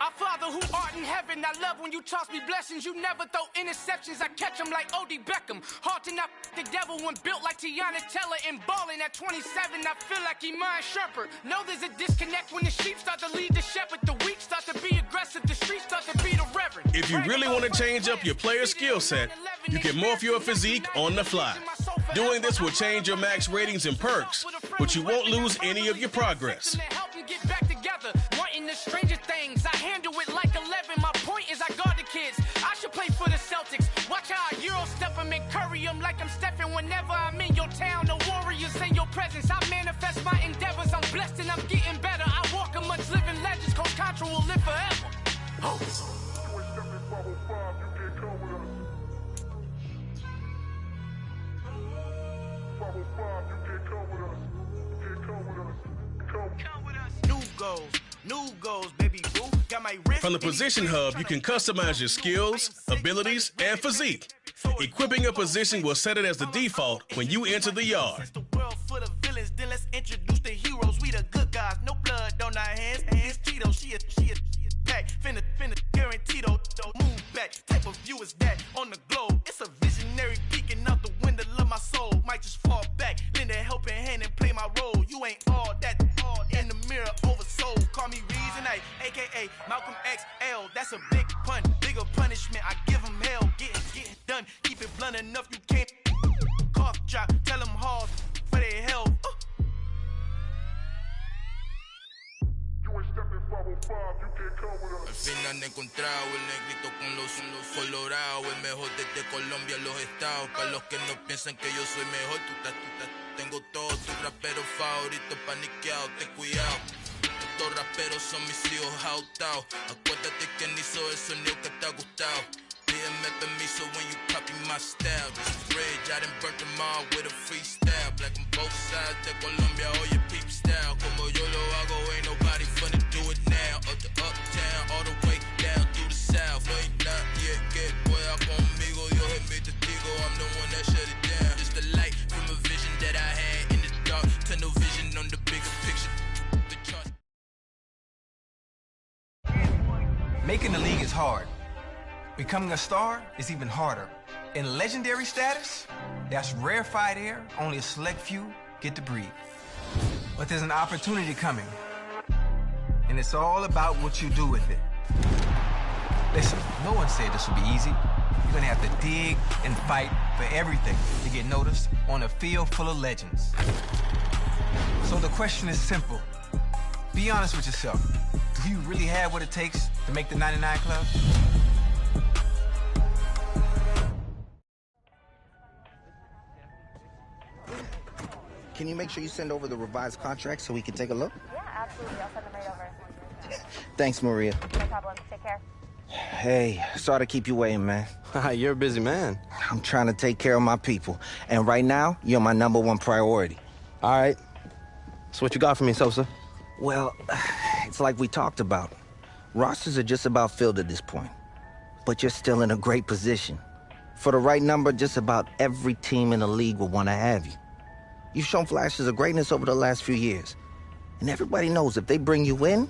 Our Father who art in heaven, I love when you toss me blessings. You never throw interceptions, I catch them like O.D. Beckham. Hard to not the devil when built like Tiana Teller and balling at 27. I feel like Iman Shumpert. Know there's a disconnect when the sheep start to lead the shepherd. The weak start to be aggressive, the streets start to be the reverend. If you really want to change up your player skill set, you can morph your physique on the fly. Doing this will change your max ratings and perks, but you won't lose any of your progress. Get back together, wanting the stranger things. I handle it like 11. My point is I guard the kids. I should play for the Celtics. Watch how I Euro step them and curry them like I'm stepping whenever I'm in your town. The Warriors in your presence. I manifest my endeavors. I'm blessed and I'm getting better. I walk amongst living legends. Coach Contra will live forever. Oh. New goals, baby boo. Got my wrist. From the Position Hub, you can customize your skills, abilities, and physique. Equipping a position will set it as the default when you enter the yard. The world full of villains, then let's introduce the heroes. We the good guys, no blood on our hands. Hands Tito, she a pack. Finna guarantee though. Move back. Type of view is that on the globe. It's a visionary peeking out the window of my soul. Might just fall back, lend a helping hand and play my role. You ain't all that in the mirror oversold. Call me Reason A, aka Malcolm XL. That's a big pun, bigger punishment. I give him hell, get done. Keep it blunt enough, you can't cough drop. Tell them hard for their health. Al fin han encontrado el negrito con los colorados, el mejor desde Colombia, los estados. Para los que no piensan que yo soy mejor, tengo todos tus raperos favoritos paniqueados, ten cuidado. Estos raperos son mis hijos jautados. Acuérdate que ni hizo el sonido que te ha gustado. Pídeme permiso when you copy my style. This is rage, I done burnt them all with a freestyle. Black on both sides de Colombia, oye peep style. Como yo lo hago, ain't nobody finna do it now. Up the uptown, all the way down through the south. No hay nadie que pueda conmigo, Dios es mi testigo. I'm the one that shut it down. Just the light from a vision that I had in the dark. Tunnel vision on the bigger picture. The chart. Making the league is hard. Becoming a star is even harder. In legendary status, that's rarefied air only a select few get to breathe. But there's an opportunity coming, and it's all about what you do with it. Listen, no one said this would be easy. You're gonna have to dig and fight for everything to get noticed on a field full of legends. So the question is simple. Be honest with yourself. Do you really have what it takes to make the 99 Club? Can you make sure you send over the revised contract so we can take a look? Yeah, absolutely. I'll send them right over. Thanks, Maria. No problem. Take care. Hey, sorry to keep you waiting, man. You're a busy man. I'm trying to take care of my people. And right now, you're my #1 priority. All right. So what you got for me, Sosa? Well, it's like we talked about. Rosters are just about filled at this point. But you're still in a great position. For the right number, just about every team in the league will want to have you. You've shown flashes of greatness over the last few years. And everybody knows if they bring you in,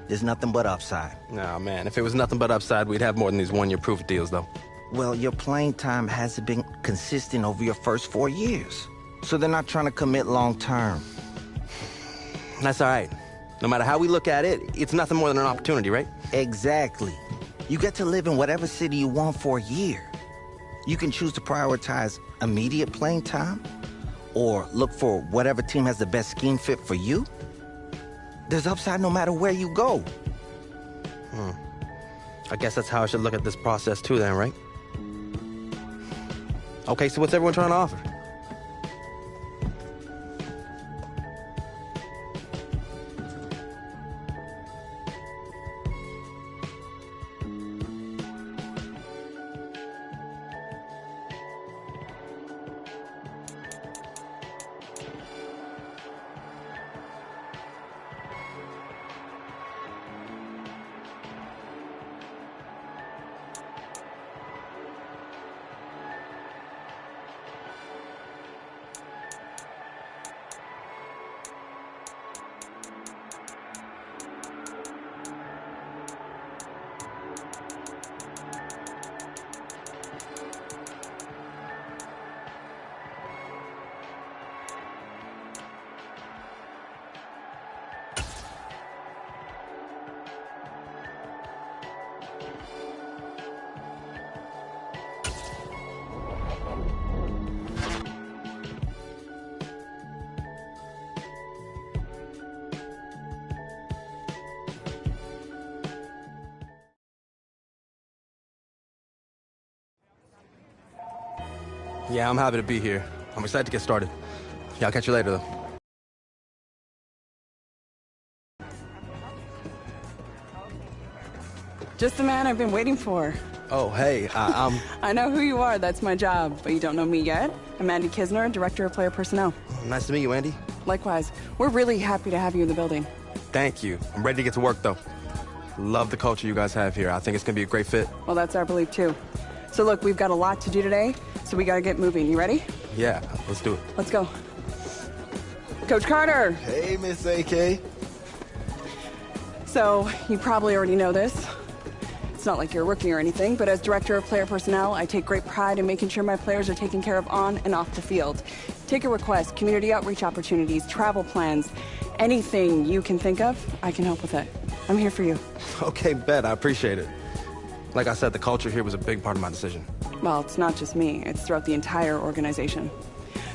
there's nothing but upside. Nah, man, if it was nothing but upside, we'd have more than these one-year proof deals, though. Well, your playing time hasn't been consistent over your first 4 years. So they're not trying to commit long-term. That's all right. No matter how we look at it, it's nothing more than an opportunity, right? Exactly. You get to live in whatever city you want for a year. You can choose to prioritize immediate playing time, or look for whatever team has the best scheme fit for you. There's upside no matter where you go. I guess that's how I should look at this process too then, right? Okay, so what's everyone trying to offer? Yeah, I'm happy to be here. I'm excited to get started. Yeah, I'll catch you later, though. Just the man I've been waiting for. Oh, hey, I'm... I know who you are, that's my job, but you don't know me yet. I'm Andy Kisner, Director of Player Personnel. Nice to meet you, Andy. Likewise. We're really happy to have you in the building. Thank you. I'm ready to get to work, though. Love the culture you guys have here. I think it's going to be a great fit. Well, that's our belief, too. So look, we've got a lot to do today, so we gotta get moving. You ready? Yeah, let's do it. Let's go. Coach Carter! Hey, Miss AK. So, you probably already know this. It's not like you're a rookie or anything, but as Director of Player Personnel, I take great pride in making sure my players are taken care of on and off the field. Take a request, community outreach opportunities, travel plans, anything you can think of, I can help with it. I'm here for you. Okay, bet. I appreciate it. Like I said, the culture here was a big part of my decision. Well, it's not just me. It's throughout the entire organization.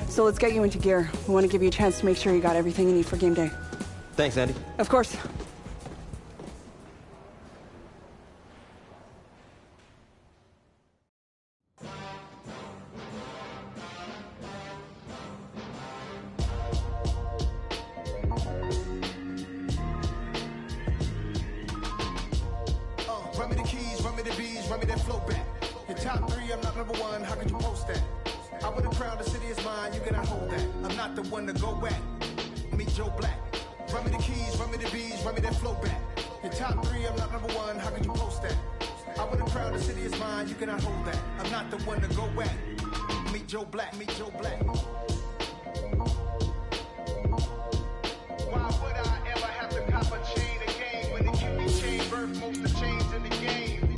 So let's get you into gear. We want to give you a chance to make sure you got everything you need for game day. Thanks, Andy. Of course. Run me the keys, run me the bees, run me that flow back. Your top three, I'm not number one, how could you post that? I would have crowned the city is mine, you cannot hold that. I'm not the one to go back. Meet Joe Black. Run me the keys, run me the bees, run me that flow back. Your top three, I'm not number one, how could you post that? I would have crowned the city is mine, you cannot hold that. I'm not the one to go back. Meet Joe Black, meet Joe Black. Why would I ever have to cop a chain again when the QB chain birth most of the chains in the game?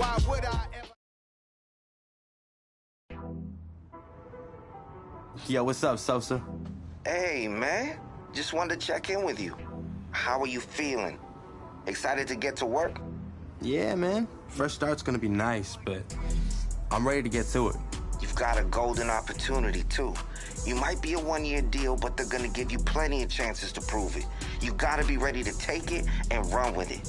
why would I ever? Yo, what's up, Sosa? Hey, man. Just wanted to check in with you. How are you feeling? Excited to get to work? Yeah, man. Fresh start's gonna be nice, but I'm ready to get to it. You've got a golden opportunity, too. You might be a one-year deal, but they're gonna give you plenty of chances to prove it. You gotta be ready to take it and run with it.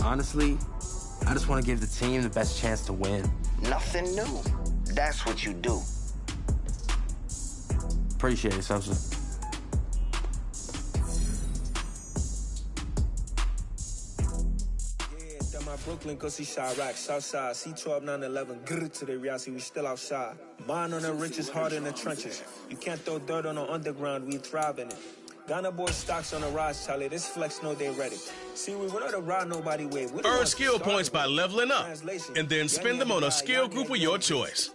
Honestly, I just want to give the team the best chance to win. Nothing new. That's what you do. Appreciate it, Sosa. Brooklyn, go see Chirac, Southside, C12, 911, grrr to the reality, we still outside. Mine on the riches, hard in the trenches. You can't throw dirt on the underground, we thrive in it. Ghana boy stocks on the rise, Charlie, this flex know they ready. See, we wouldn't ride nobody way. Earn skill points by leveling up, and then spend them on a skill group of your choice.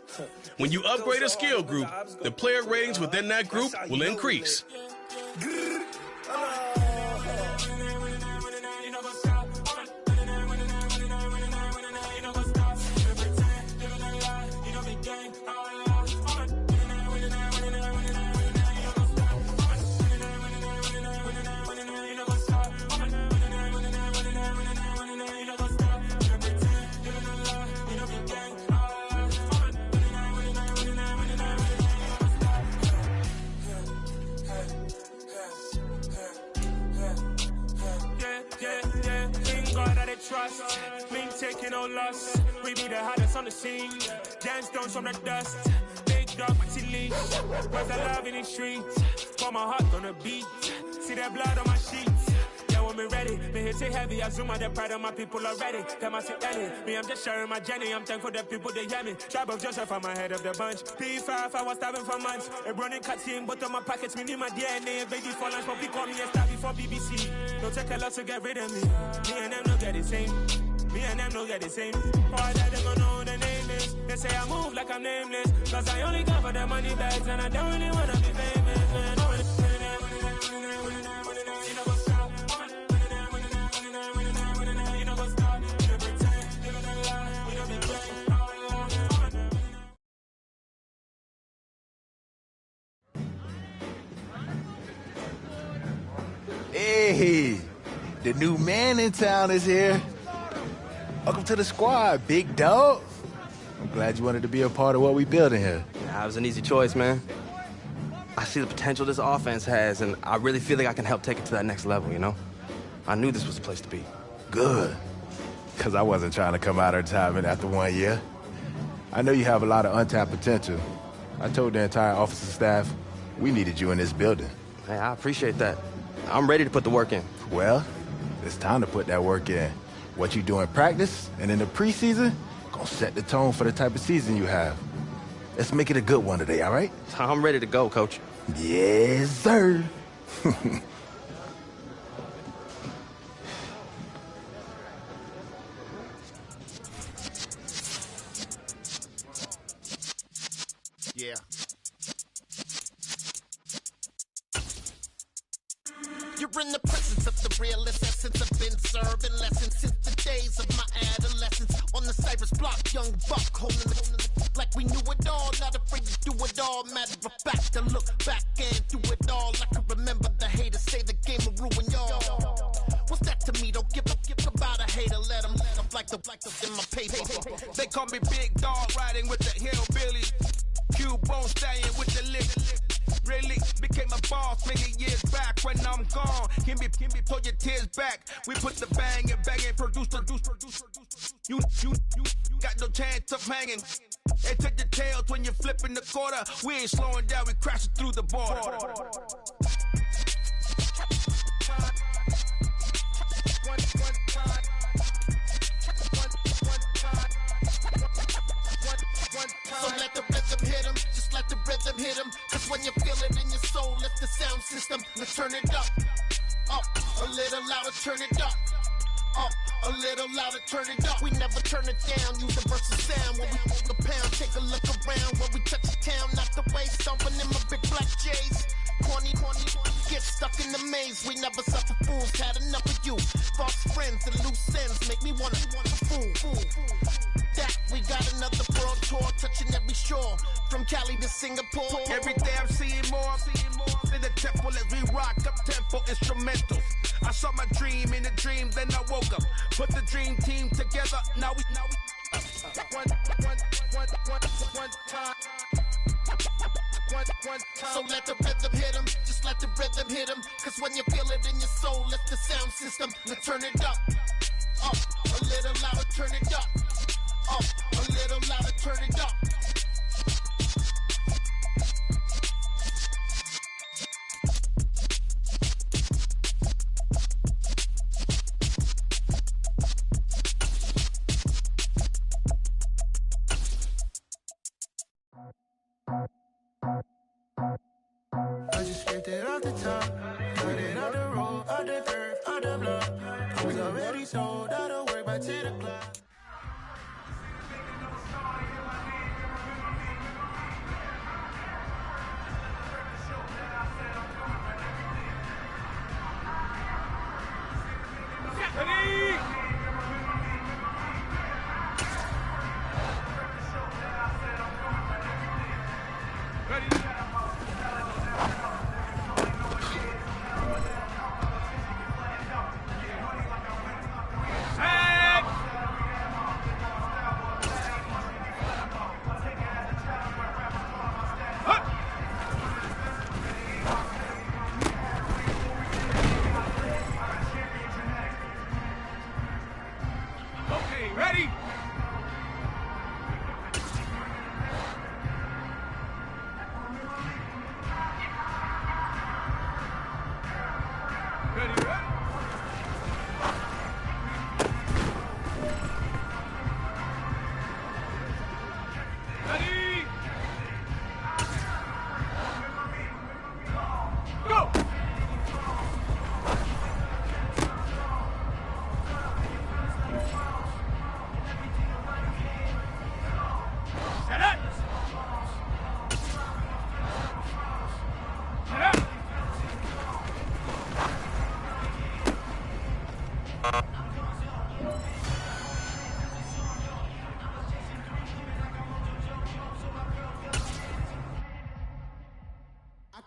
When you upgrade a skill group, the player ratings within that group will increase. Trust, me taking no loss. We be the hottest on the scene. Dance stones from the dust. Big dog, pretty leash. Where's the love in the streets? Got my heart on the beat. See that blood on my sheets. Yeah, when me ready, me hit it heavy. I zoom out the pride of my people already. Them I see Ellie. Me, I'm just sharing my journey. I'm thankful the people they hear me. Tribe of Joseph, I'm ahead of the bunch. P5, I was starving for months. A running cutscene, but on my pockets, me need my DNA. Baby for lunch, but call me a star before BBC. Don't take a lot to get rid of me. Me and them don't get the same. Me and them don't get the same. All that they gonna know the name is. They say I move like I'm nameless. Cause I only come for the money bags and I don't really wanna be famous, man. Hey, the new man in town is here. Welcome to the squad, big dog. I'm glad you wanted to be a part of what we building here. Nah, it was an easy choice, man. I see the potential this offense has, and I really feel like I can help take it to that next level, you know? I knew this was the place to be. Good. Because I wasn't trying to come out of retirement after 1 year. I know you have a lot of untapped potential. I told the entire office and staff we needed you in this building. Hey, I appreciate that. I'm ready to put the work in. Well, it's time to put that work in. What you do in practice and in the preseason gonna set the tone for the type of season you have. Let's make it a good one today, all right? I'm ready to go, Coach. Yes, sir. Yeah. You're in the presence of the realest essence. I've been serving lessons since the days of my adolescence. On the Cypress block, young buck holding the like we knew it all. Not afraid to do it all. Matter of fact, to look back and do it all. I can remember the haters say the game will ruin y'all. What's that to me? Don't give about a hater. Let them like the in my paper. They call me Big Dog, riding with the hillbillies. Cubone staying with the lick. Really became a boss many years back. When I'm gone, can be pull your tears back. We put the bang and produce. You got no chance of hanging. They took the tails when you're flipping the quarter. We ain't slowing down, we crashing through the border. So let the rhythm hit him, just let the rhythm hit him. Cause when you feel it in your soul, lift the sound system, let's turn it up. Up, a little louder, turn it up. Up, a little louder, turn it up. We never turn it down. Universal sound when we move the pound. Take a look around when we touch the town. Not the way stomping in my big black J's. Corny, get stuck in the maze. We never suffer fools. Had enough of you. False friends and loose ends make me wanna fool. That we got another world tour, touching every shore, from Cali to Singapore. Every day I'm seeing more in the temple as we rock up tempo instrumentals. I saw my dream in a dream, then I woke up. Put the dream team together. Now we one time. So let the rhythm hit him, just let the rhythm hit him. Cause when you feel it in your soul, lift the sound system. Now turn it up, a little louder, turn it up, a little louder, turn it up. I just scraped it off the top, got it out the road, out the dirt, out the block. I was already sold out of work by 10 o'clock.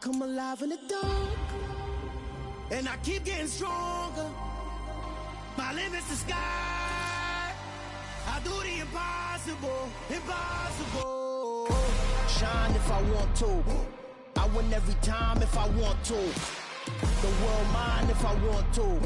Come alive in the dark, and I keep getting stronger. My limit's the sky. I do the impossible, impossible. Shine if I want to. I win every time if I want to. The world mine if I want to.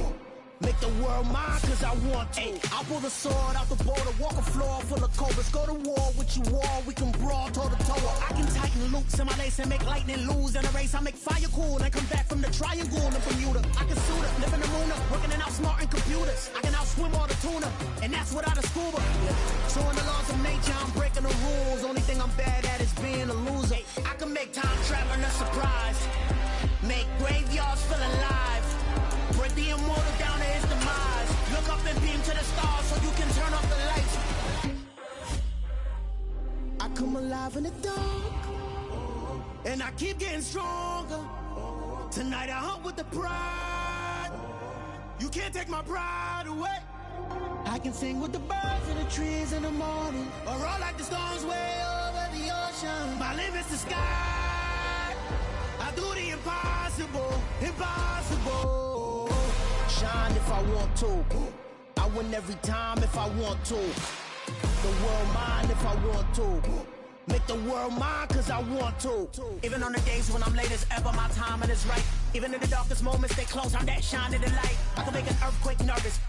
Make the world mine cause I want to. I'll pull the sword out the border, walk a floor full of cobras. Go to war with you all, we can brawl toe to toe. I can tighten loops in my lace and make lightning lose in a race. I make fire cool and come back from the triangle in Bermuda. I can suit it, live in the moon, working and outsmarting computers. I can outswim all the tuna, and that's without a scuba. Showing the laws of nature, I'm breaking the rules. Only thing I'm bad at is being a loser. I can make time traveling a surprise, make graveyards feel alive. Break the immortal down to his demise. Look up and beam to the stars so you can turn off the lights. I come alive in the dark, and I keep getting stronger. Tonight I hunt with the pride. You can't take my pride away. I can sing with the birds and the trees in the morning, or roll like the storms way over the ocean. My limit's the sky. I do the impossible, impossible. Shine if I want to. I win every time if I want to. The world mine if I want to. Make the world mine cause I want to. Even on the days when I'm late as ever, my timing is right. Even in the darkest moments, stay close, I'm that shining the light. I can make an earthquake nervous.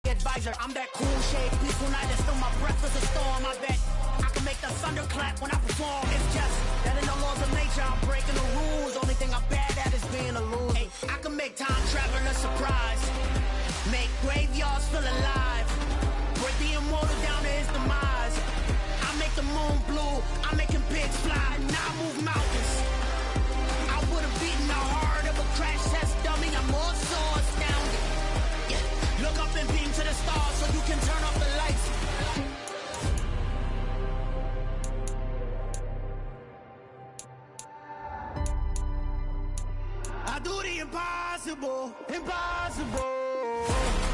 Advisor, I'm that cool shade, peaceful night, and still my breath is a storm. I bet I can make the thunder clap when I perform. It's just that in the laws of nature, I'm breaking the rules. Only thing I'm bad at is being a loser. Hey, I can make time traveling a surprise, make graveyards feel alive, break the immortal down to his demise. I make the moon blue, I'm making pigs fly, now I move mountains. I would've beaten the heart of a crash test dummy. I'm more so stars so you can turn off the lights. I do the impossible, impossible.